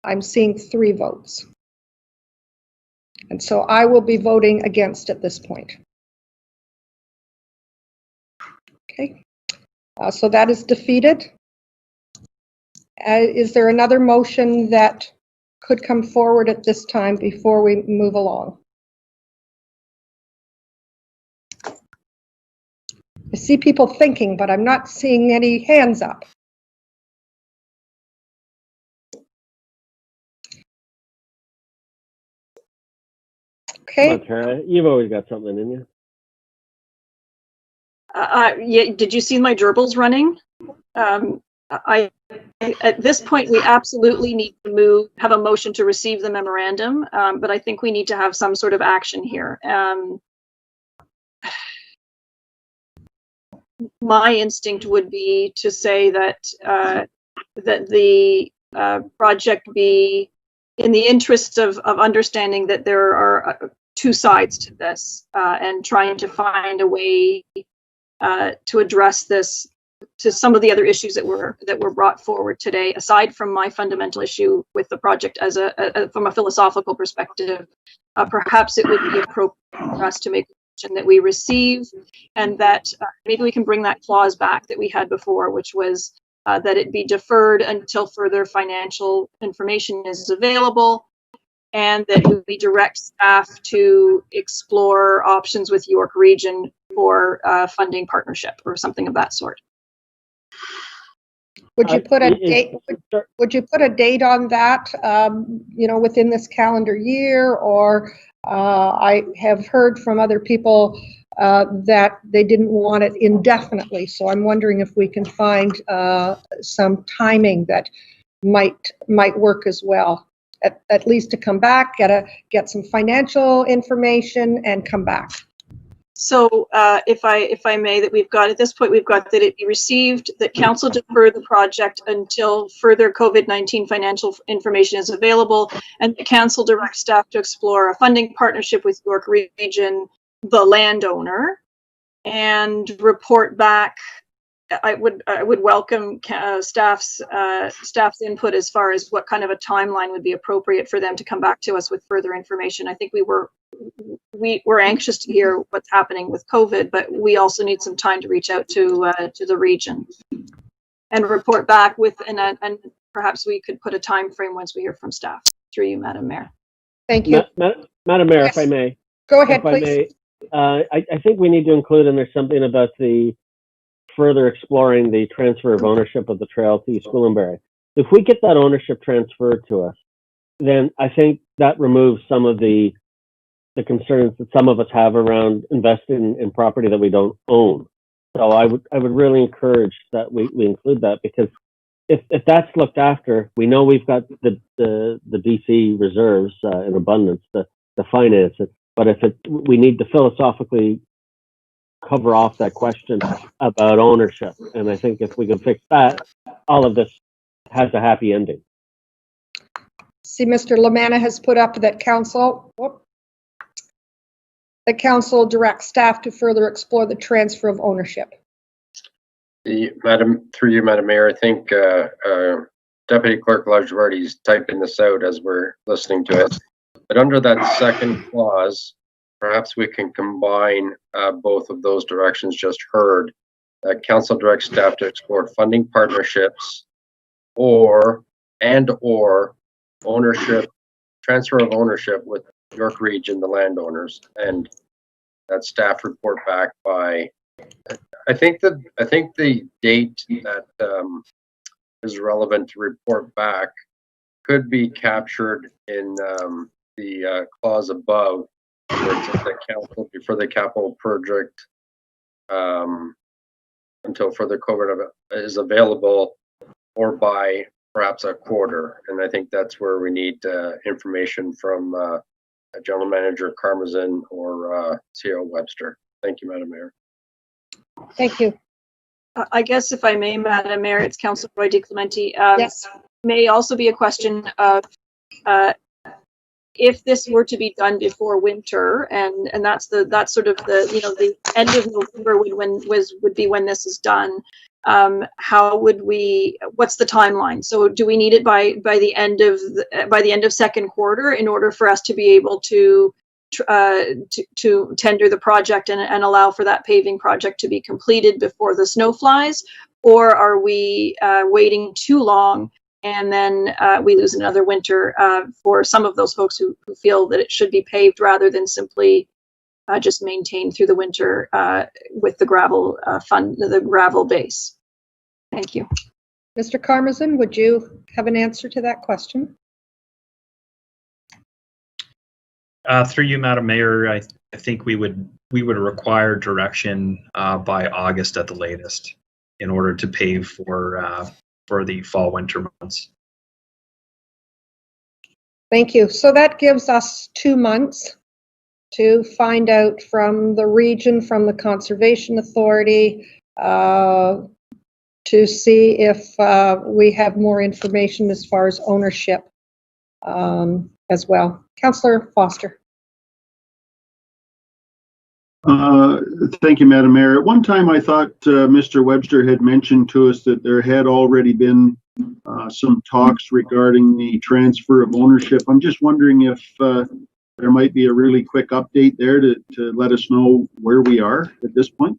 I'm seeing 3 votes. And so I will be voting against at this point. Okay, so that is defeated. Is there another motion that could come forward at this time before we move along? I see people thinking, but I'm not seeing any hands up. Okay. Come on, Tara, you've always got something in you. Yeah, did you see my gerbils running? At this point, we absolutely need to have a motion to receive the memorandum, but I think we need to have some sort of action here. My instinct would be to say that that the project be, in the interests of understanding that there are 2 sides to this, and trying to find a way to address this, to some of the other issues that were brought forward today, aside from my fundamental issue with the project as from a philosophical perspective. Perhaps it would be appropriate for us to make a motion that we receive, and that maybe we can bring that clause back that we had before, which was that it be deferred until further financial information is available, and that we direct staff to explore options with York Region for funding partnership or something of that sort. Would you put a date? Would you put a date on that? You know, within this calendar year, or I have heard from other people that they didn't want it indefinitely. So I'm wondering if we can find some timing that might work as well. At least to come back, get some financial information and come back. So if I may, that we've got, at this point, we've got that it be received, that council defer the project until further COVID-19 financial information is available, and the council direct staff to explore a funding partnership with York Region, the landowner, and report back. I would welcome staff's input as far as what kind of a timeline would be appropriate for them to come back to us with further information. I think we're anxious to hear what's happening with COVID, but we also need some time to reach out to the region and report back with, and perhaps we could put a time frame once we hear from staff. Through you, Madam Mayor. Thank you. Madam Mayor, Yes. if I may. Go ahead, please. I think we need to include in there something about the further exploring the transfer of ownership of the trail to East Gwillimbury. If we get that ownership transferred to us, then I think that removes some of the concerns that some of us have around investing in property that we don't own. So I would really encourage that we include that, because if that's looked after, we know we've got the BC reserves in abundance to finance it. But we need to philosophically cover off that question about ownership. And I think if we can fix that, all of this has a happy ending. See, Mr. Lamanna has put up that the council directs staff to further explore the transfer of ownership. Through you, Madam Mayor, I think Deputy Clerk Lajardi is typing this out as we're listening to it. But under that second clause, perhaps we can combine both of those directions just heard. Council directs staff to explore funding partnerships or ownership, transfer of ownership with York Region, the landowners, and that staff report back by, I think the date that is relevant to report back could be captured in the clause above, where it says that council before the capital project until further COVID is available, or by perhaps a quarter. And I think that's where we need information from General Manager Karmazin or CO Webster. Thank you, Madam Mayor. Thank you. I guess if I may, Madam Mayor, it's Councillor Roy DeClementi. Yes. May also be a question of if this were to be done before winter, and that's sort of the end of November would be when this is done. How would what's the timeline? So do we need it by the end of second quarter in order for us to be able to tender the project and allow for that paving project to be completed before the snow flies? Or are we waiting too long and then we lose another winter for some of those folks who feel that it should be paved rather than simply just maintained through the winter with the gravel the gravel base? Thank you. Mr. Karmazin, would you have an answer to that question? Through you, Madam Mayor, I think we would require direction by August at the latest in order to pave for the fall winter months. Thank you. So that gives us 2 months to find out from the region, from the Conservation Authority, to see if we have more information as far as ownership as well. Councillor Foster. Thank you, Madam Mayor. At one time, I thought Mr. Webster had mentioned to us that there had already been some talks regarding the transfer of ownership. I'm just wondering if there might be a really quick update there to let us know where we are at this point.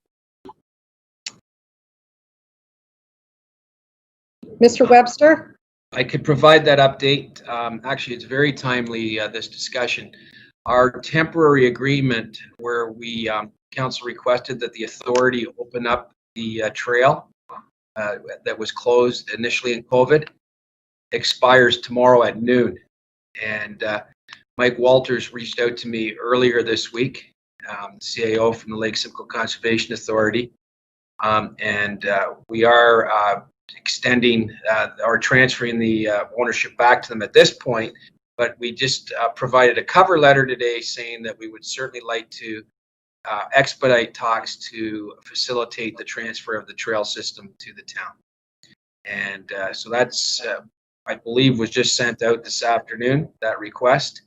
Mr. Webster? I could provide that update. Actually, it's very timely, this discussion. Our temporary agreement where we, council requested that the authority open up the trail that was closed initially in COVID expires tomorrow at noon. And Mike Walters reached out to me earlier this week, CAO from the Lake Simcoe Conservation Authority. And we are extending or transferring the ownership back to them at this point. But we just provided a cover letter today saying that we would certainly like to expedite talks to facilitate the transfer of the trail system to the town. And so that's, I believe, was just sent out this afternoon, that request.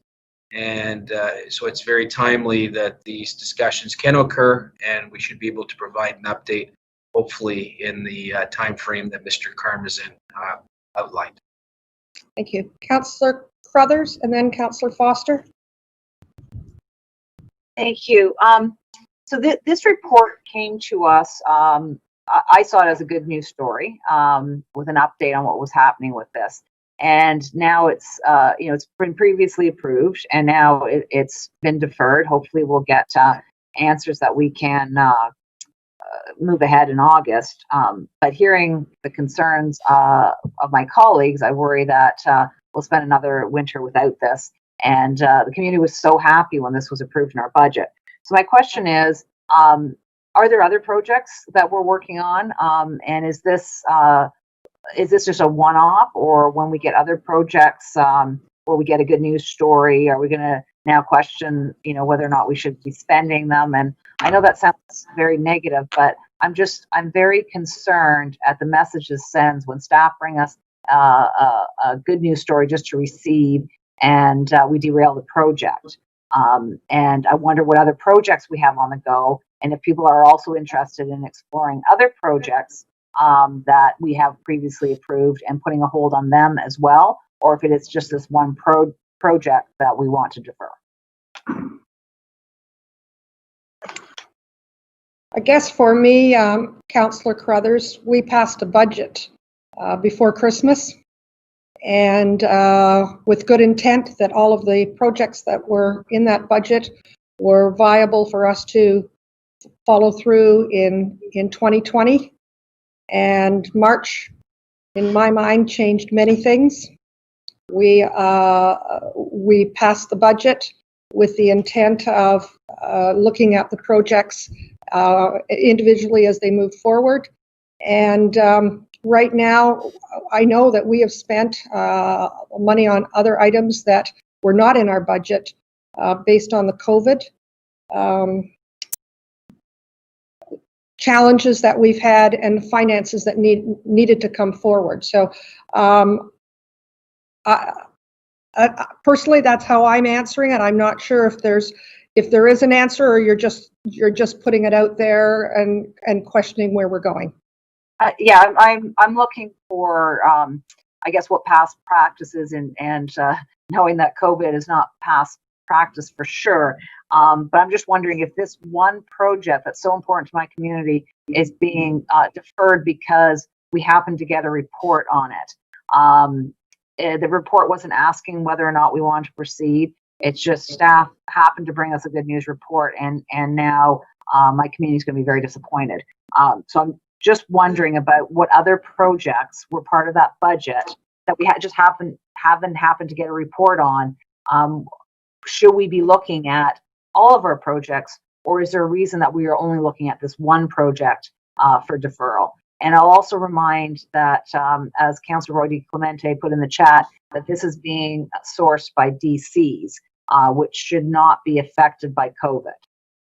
And so it's very timely that these discussions can occur, and we should be able to provide an update, hopefully in the time frame that Mr. Karmazin outlined. Thank you. Councillor Crothers and then Councillor Foster. Thank you. So this report came to us, I saw it as a good news story with an update on what was happening with this. And now it's, it's been previously approved and now it's been deferred. Hopefully we'll get answers that we can move ahead in August. But hearing the concerns of my colleagues, I worry that we'll spend another winter without this. And the community was so happy when this was approved in our budget. So my question is, are there other projects that we're working on? And is this just a one-off, or when we get other projects or we get a good news story, are we going to now question, whether or not we should be spending them? And I know that sounds very negative, but I'm very concerned at the message this sends when staff bring us a good news story just to receive, and we derail the project. And I wonder what other projects we have on the go, and if people are also interested in exploring other projects that we have previously approved and putting a hold on them as well, or if it is just this one project that we want to defer. I guess for me, Councillor Crothers, we passed a budget before Christmas, and with good intent that all of the projects that were in that budget were viable for us to follow through in 2020. And March, in my mind, changed many things. We passed the budget with the intent of looking at the projects individually as they move forward. And right now, I know that we have spent money on other items that were not in our budget based on the COVID challenges that we've had and finances that needed to come forward. So personally, that's how I'm answering it. I'm not sure if there is an answer, or you're just putting it out there and questioning where we're going. Yeah, I'm looking for I guess what past practices and knowing that COVID is not past practice for sure. But I'm just wondering if this one project that's so important to my community is being deferred because we happen to get a report on it. The report wasn't asking whether or not we want to proceed. It's just staff happened to bring us a good news report, and now my community is going to be very disappointed. So I'm just wondering about what other projects were part of that budget that we haven't happened to get a report on. Should we be looking at all of our projects, or is there a reason that we are only looking at this one project for deferral? And I'll also remind that, as Councillor Roy D. Clemente put in the chat, that this is being sourced by DCs, which should not be affected by COVID.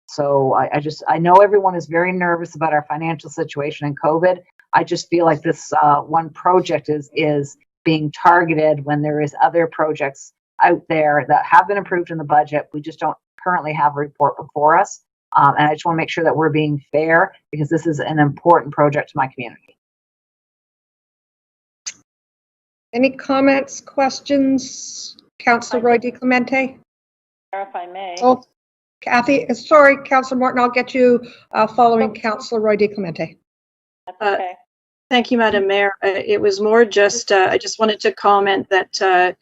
So I know everyone is very nervous about our financial situation in COVID. I just feel like this one project is being targeted when there is other projects out there that have been approved in the budget. We just don't currently have a report before us. And I just want to make sure that we're being fair because this is an important project to my community. Any comments, questions? Councillor Roy DiClemente? If I may. Oh, Kathy, sorry, Councillor Morton, I'll get you following Councillor Roy DiClemente. That's okay. Thank you, Madam Mayor. It was more just, I just wanted to comment that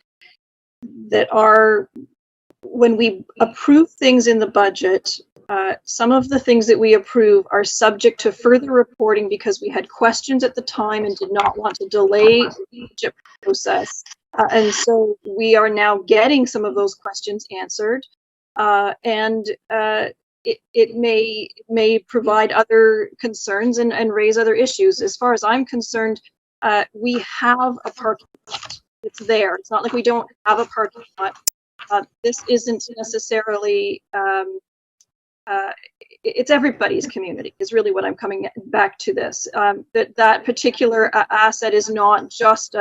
when we approve things in the budget, some of the things that we approve are subject to further reporting because we had questions at the time and did not want to delay the budget process. And so we are now getting some of those questions answered. It may provide other concerns and raise other issues. As far as I'm concerned, we have a parking lot. It's there. It's not like we don't have a parking lot. This isn't necessarily, it's everybody's community is really what I'm coming back to this. That particular asset is not just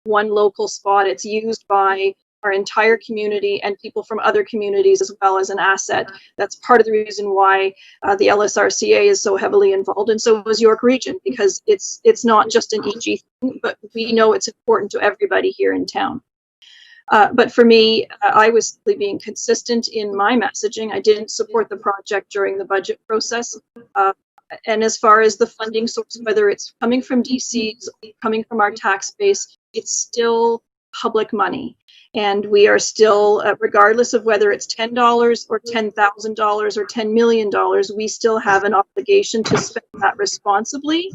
one local spot. It's used by our entire community and people from other communities as well as an asset. That's part of the reason why the LSRCA is so heavily involved, and so is York Region, because it's not just an EG thing, but we know it's important to everybody here in town. But for me, I was simply being consistent in my messaging. I didn't support the project during the budget process. And as far as the funding source, whether it's coming from DCs, coming from our tax base, it's still public money. And we are still, regardless of whether it's $10 or $10,000 or $10 million, we still have an obligation to spend that responsibly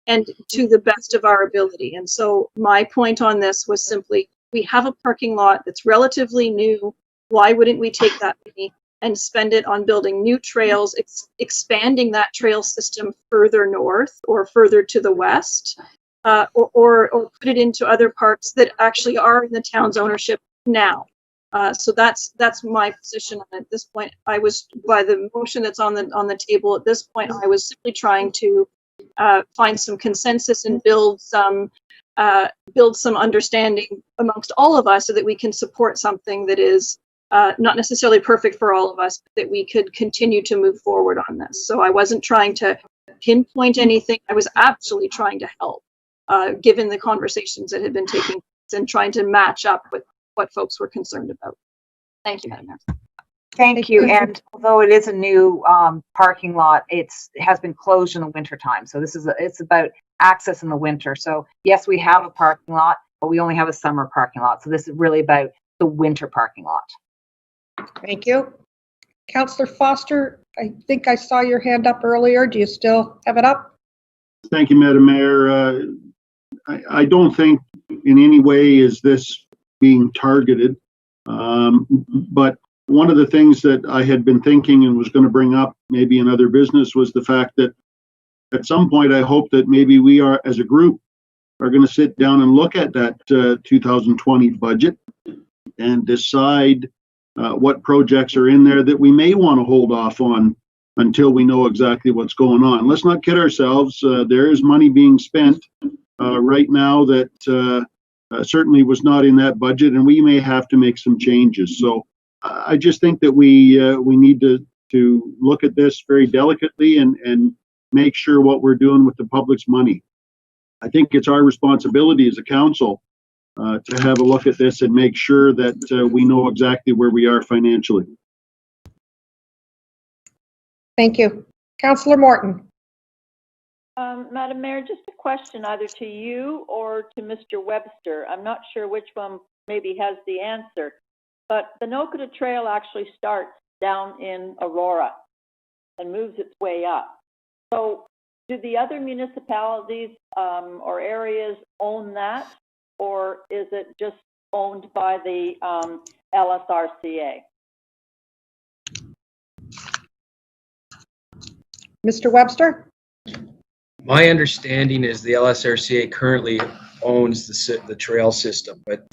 and to the best of our ability. And so my point on this was simply, we have a parking lot that's relatively new. Why wouldn't we take that money and spend it on building new trails, expanding that trail system further north or further to the west, or put it into other parks that actually are in the town's ownership now? So that's my position at this point. I was, by the motion that's on the table at this point, I was simply trying to find some consensus and build some understanding amongst all of us so that we can support something that is not necessarily perfect for all of us, but that we could continue to move forward on this. So I wasn't trying to pinpoint anything. I was absolutely trying to help, given the conversations that had been taking place and trying to match up with what folks were concerned about. Thank you, Madam Mayor. Thank you. And although it is a new parking lot, it has been closed in the winter time. So it's about access in the winter. So yes, we have a parking lot, but we only have a summer parking lot. So this is really about the winter parking lot. Thank you. Councillor Foster, I think I saw your hand up earlier. Do you still have it up? Thank you, Madam Mayor. I don't think in any way is this being targeted, but one of the things that I had been thinking and was going to bring up maybe in other business was the fact that at some point I hope that maybe we are, as a group, are going to sit down and look at that 2020 budget and decide what projects are in there that we may want to hold off on until we know exactly what's going on. Let's not kid ourselves. There is money being spent right now that certainly was not in that budget, and we may have to make some changes. So I just think that we need to look at this very delicately and make sure what we're doing with the public's money. I think it's our responsibility as a council to have a look at this and make sure that we know exactly where we are financially. Thank you. Councillor Morton. Madam Mayor, just a question either to you or to Mr. Webster. I'm not sure which one maybe has the answer, but the Nokata Trail actually starts down in Aurora and moves its way up. So do the other municipalities or areas own that, or is it just owned by the LSRCA? Mr. Webster? My understanding is the LSRCA currently owns the trail system, but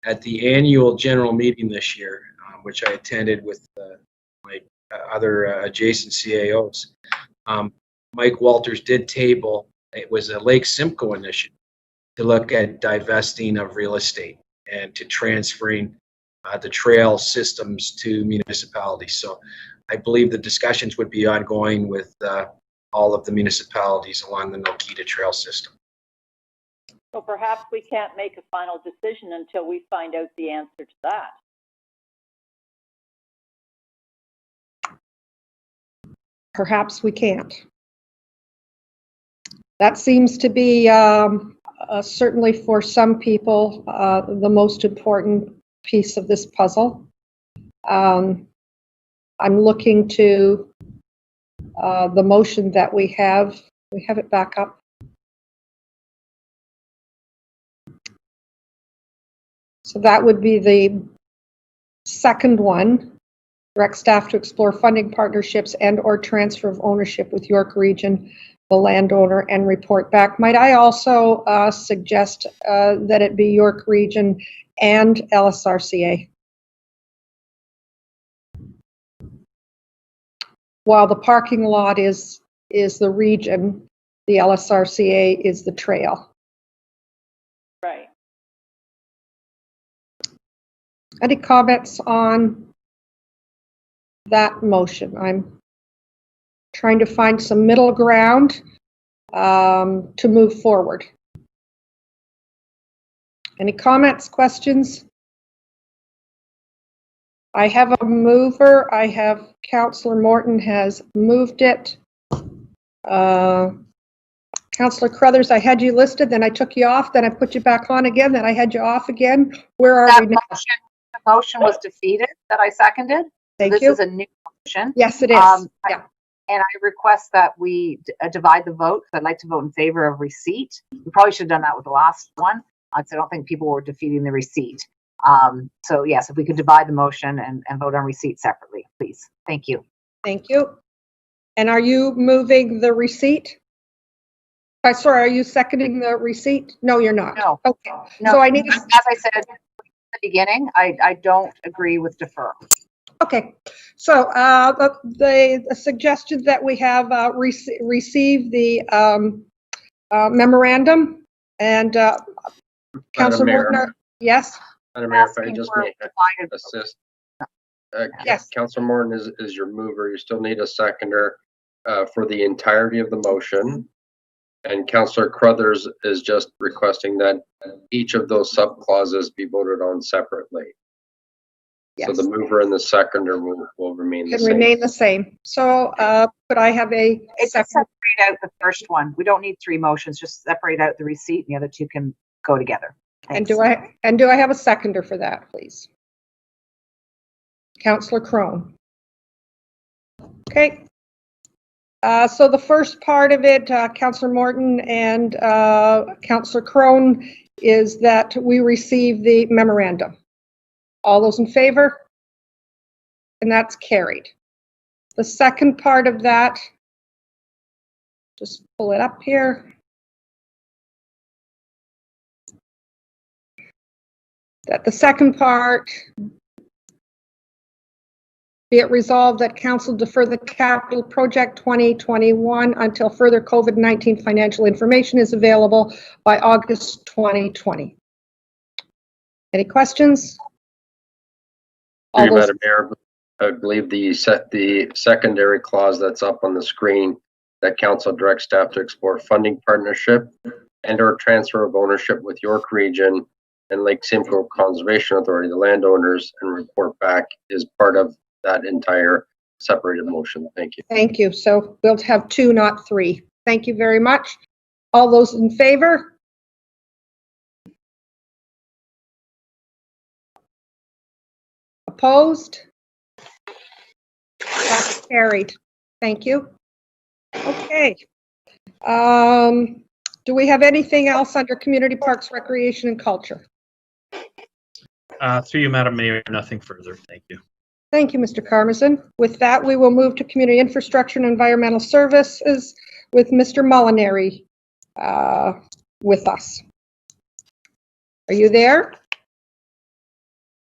at the annual general meeting this year, which I attended with my other adjacent CAOs, Mike Walters did table, it was a Lake Simcoe initiative to look at divesting of real estate and to transferring the trail systems to municipalities. So I believe the discussions would be ongoing with all of the municipalities along the Nokita Trail system. So perhaps we can't make a final decision until we find out the answer to that. Perhaps we can't. That seems to be certainly for some people the most important piece of this puzzle. I'm looking to the motion that we have. We have it back up. So that would be the second one. Direct staff to explore funding partnerships and or transfer of ownership with York Region, the landowner, and report back. Might I also suggest that it be York Region and LSRCA? While the parking lot is the region, the LSRCA is the trail. Right. Any comments on that motion? I'm trying to find some middle ground to move forward. Any comments, questions? I have a mover. I have Councillor Morton has moved it. Councillor Crothers, I had you listed, then I took you off, then I put you back on again, then I had you off again. Where are we now? The motion was defeated that I seconded. Thank This you. is a new motion. Yes, it is. Yeah. And I request that we divide the vote, because I'd like to vote in favor of receipt. We probably should have done that with the last one, because I don't think people were defeating the receipt. So yes, if we could divide the motion and vote on receipt separately, please. Thank you. Thank you. And are you moving the receipt? Sorry, are you seconding the receipt? No, you're not. No. Okay. No, So I need to. as I said at the beginning, I don't agree with defer. Okay, so the suggestion that we have receive the memorandum, and Councillor Morton, yes? Madam Mayor, if I just may assist. Yes. Councillor Morton is your mover. You still need a seconder for the entirety of the motion. And Councillor Crothers is just requesting that each of those sub-clauses be voted on separately. Yes. So the mover and the seconder will remain the same. Remain the same. So could I have a second? Separate out the first one. We don't need three motions, just separate out the receipt and the other two can go together. Thanks. And do I have a seconder for that, please? Councillor Crone. Okay. So the first part of it, Councillor Morton and Councillor Crone, is that we receive the memorandum. All those in favor? And that's carried. The second part of that, just pull it up here. That the second part, be it resolved that Council defer the capital project 2021 until further COVID-19 financial information is available by August 2020. Any questions? Madam Mayor, I believe the secondary clause that's up on the screen, that Council directs staff to explore funding partnership and or transfer of ownership with York Region and Lake Simcoe Conservation Authority, the landowners, and report back, is part of that entire separated motion. Thank you. Thank you. So we'll have two, not three. Thank you very much. All those in favor? Opposed? That's carried. Thank you. Okay. Do we have anything else under Community Parks, Recreation, and Culture? Through you, Madam Mayor, nothing further. Thank you. Thank you, Mr. Karmazin. With that, we will move to Community Infrastructure and Environmental Services with Mr. Molinari with us. Are you there?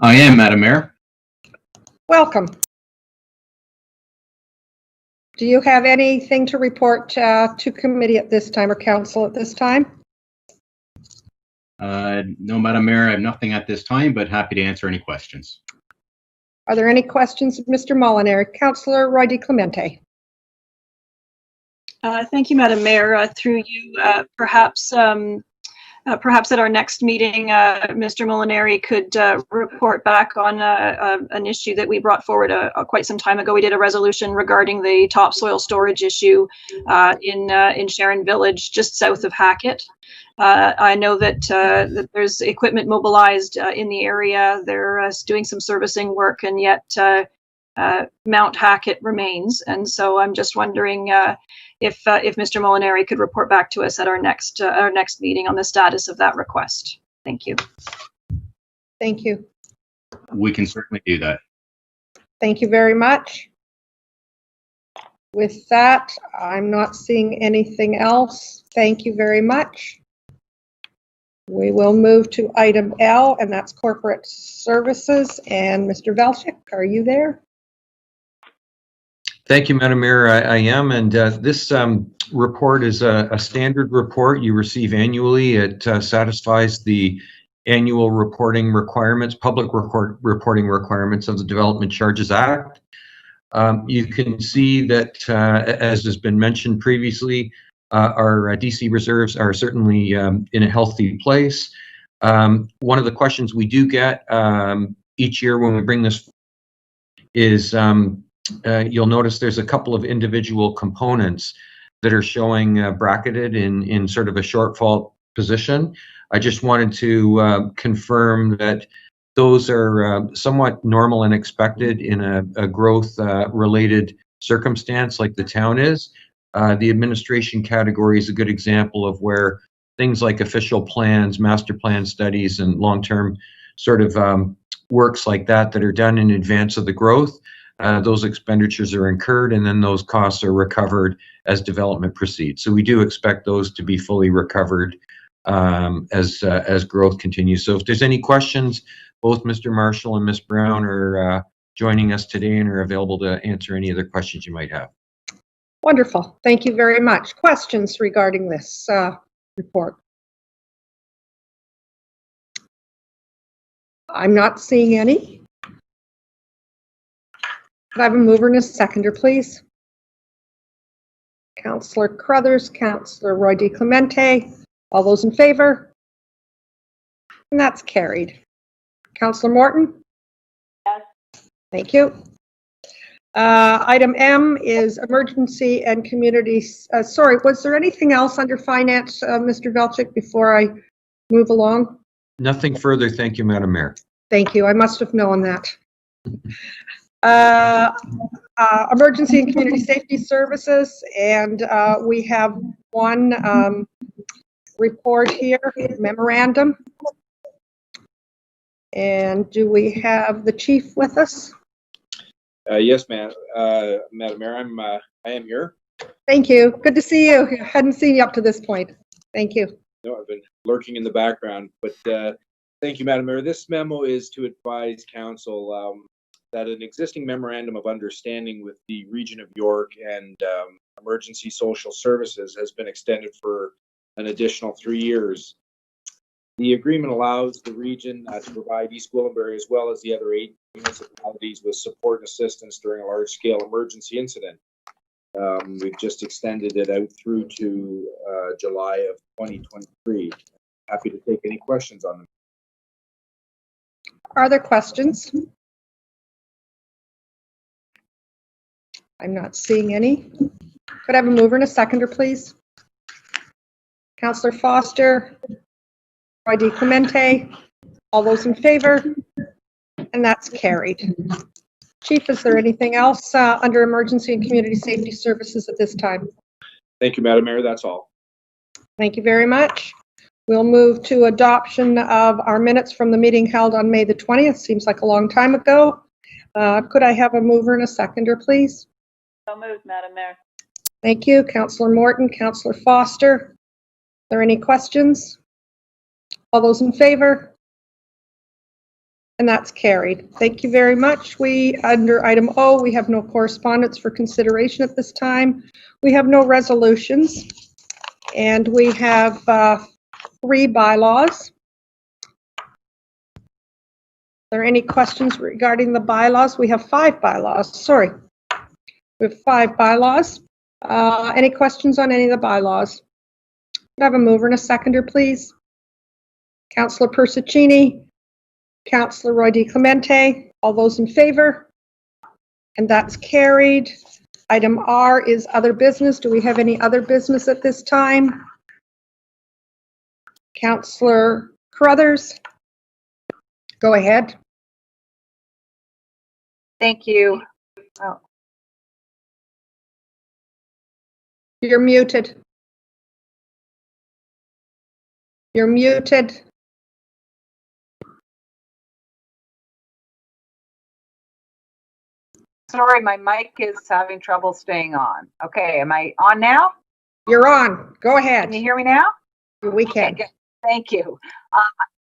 I am, Madam Mayor. Welcome. Do you have anything to report to committee at this time or council at this time? No, Madam Mayor, I have nothing at this time, but happy to answer any questions. Are there any questions of Mr. Molinari? Councillor Roy DeClemente. Thank you, Madam Mayor. Through you, perhaps at our next meeting, Mr. Molinari could report back on an issue that we brought forward quite some time ago. We did a resolution regarding the topsoil storage issue in Sharon Village, just south of Hackett. I know that there's equipment mobilized in the area. They're doing some servicing work, and yet Mount Hackett remains. And so I'm just wondering if Mr. Molinari could report back to us at our next meeting on the status of that request. Thank you. Thank you. We can certainly do that. Thank you very much. With that, I'm not seeing anything else. Thank you very much. We will move to item L, and that's corporate services. And Mr. Velchik, are you there? Thank you, Madam Mayor. I am, and this report is a standard report you receive annually. It satisfies the annual reporting requirements, public reporting requirements of the Development Charges Act. You can see that, as has been mentioned previously, our DC reserves are certainly in a healthy place. One of the questions we do get each year when we bring this is, you'll notice there's a couple of individual components that are showing bracketed in sort of a shortfall position. I just wanted to confirm that those are somewhat normal and expected in a growth related circumstance like the town is. The administration category is a good example of where things like official plans, master plan studies, and long-term sort of works like that are done in advance of the growth. Those expenditures are incurred, and then those costs are recovered as development proceeds. So we do expect those to be fully recovered as growth continues. So if there's any questions, both Mr. Marshall and Ms. Brown are joining us today and are available to answer any other questions you might have. Wonderful. Thank you very much. Questions regarding this report? I'm not seeing any. Could I have a mover and a seconder, please? Councillor Crothers, Councillor Roy DeClemente. All those in favor? And that's carried. Councillor Morton? Yes. Thank you. Item M is emergency and community. Sorry, was there anything else under finance, Mr. Velchik, before I move along? Nothing further. Thank you, Madam Mayor. Thank you. I must have known that. Emergency and community safety services, and we have one report here, memorandum. And do we have the chief with us? Yes, ma'am. Madam Mayor, I am here. Thank you. Good to see you. I hadn't seen you up to this point. Thank you. No, I've been lurking in the background, but thank you, Madam Mayor. This memo is to advise council that an existing memorandum of understanding with the Region of York and Emergency Social Services has been extended for an additional 3 years. The agreement allows the region to provide East Gwillimbury as well as the other 8 municipalities with support and assistance during a large-scale emergency incident. We've just extended it out through to July of 2023. Happy to take any questions on them. Are there questions? I'm not seeing any. Could I have a mover and a seconder, please? Councillor Foster, Roy DeClemente, all those in favor? And that's carried. Chief, is there anything else under emergency and community safety services at this time? Thank you, Madam Mayor. That's all. Thank you very much. We'll move to adoption of our minutes from the meeting held on May the 20th. Seems like a long time ago. Could I have a mover and a seconder, please? So moved, Madam Mayor. Thank you. Councillor Morton, Councillor Foster. Are there any questions? All those in favor? And that's carried. Thank you very much. Under item O, we have no correspondence for consideration at this time. We have no resolutions. And we have 3 bylaws. there any questions regarding the bylaws? We have 5 bylaws, sorry. We have 5 bylaws. Any questions on any of the bylaws? Could I have a mover and a seconder, please? Councillor Persichini, Councillor Roy DiClemente, all those in favor? And that's carried. Item R is other business. Do we have any other business at this time? Councillor Carruthers, go ahead. Thank you. Oh, You're muted. You're muted. sorry, my mic is having trouble staying on. Okay, am I on now? You're on. Go ahead. Can you hear me now? We can. Okay, good. Thank you.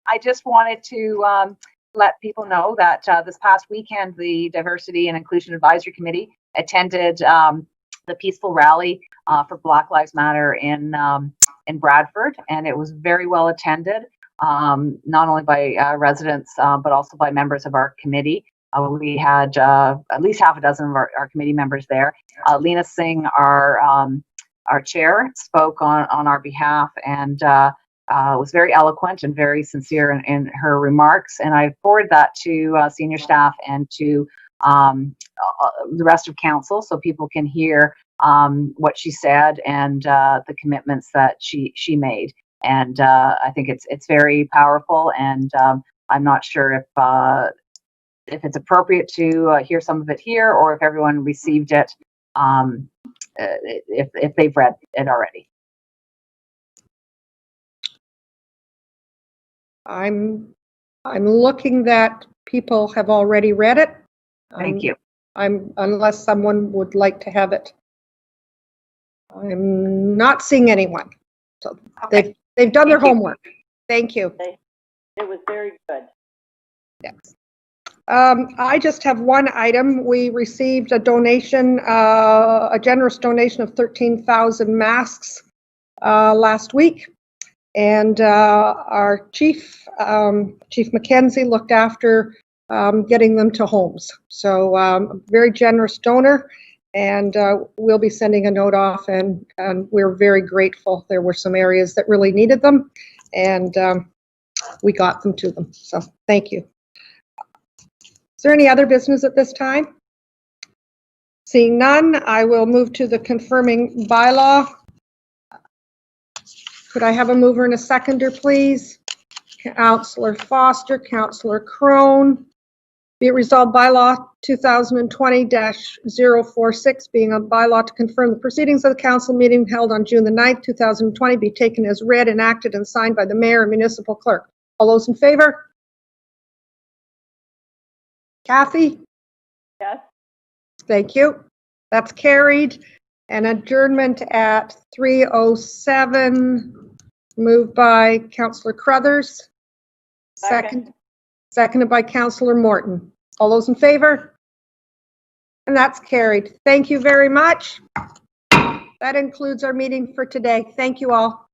I just wanted to let people know that this past weekend, the Diversity and Inclusion Advisory Committee attended the peaceful rally for Black Lives Matter in Bradford, and it was very well attended, not only by residents but also by members of our committee. We had at least half a dozen of our committee members there. Lena Singh, our chair, spoke on our behalf and was very eloquent and very sincere in her remarks. And I forwarded that to senior staff and to the rest of council so people can hear what she said and the commitments that she made. And I think it's very powerful, and I'm not sure if it's appropriate to hear some of it here or if everyone received it, if they've read it already. I'm looking that people have already read it. Thank you. Unless someone would like to have it. I'm not seeing anyone. So Okay. they've done their homework. Thank you. It was very good. Yes. I just have one item. We received a donation, a generous donation of 13,000 masks last week. And our chief, Chief McKenzie, looked after getting them to homes. So a very generous donor, and we'll be sending a note off, and we're very grateful. There were some areas that really needed them, and we got them to them. So thank you. Is there any other business at this time? Seeing none, I will move to the confirming bylaw. Could I have a mover and a seconder, please? Councillor Foster, Councillor Crone. Be it resolved, bylaw 2020-046, being a bylaw to confirm the proceedings of the council meeting held on June the 9th, 2020, be taken as read, enacted, and signed by the mayor and municipal clerk. All those in favor? Kathy? Yes. Thank you. That's carried. An adjournment at 3:07, moved by Councillor Carruthers. Seconded by Councillor Morton. All those in favor? And that's carried. Thank you very much. That concludes our meeting for today. Thank you all.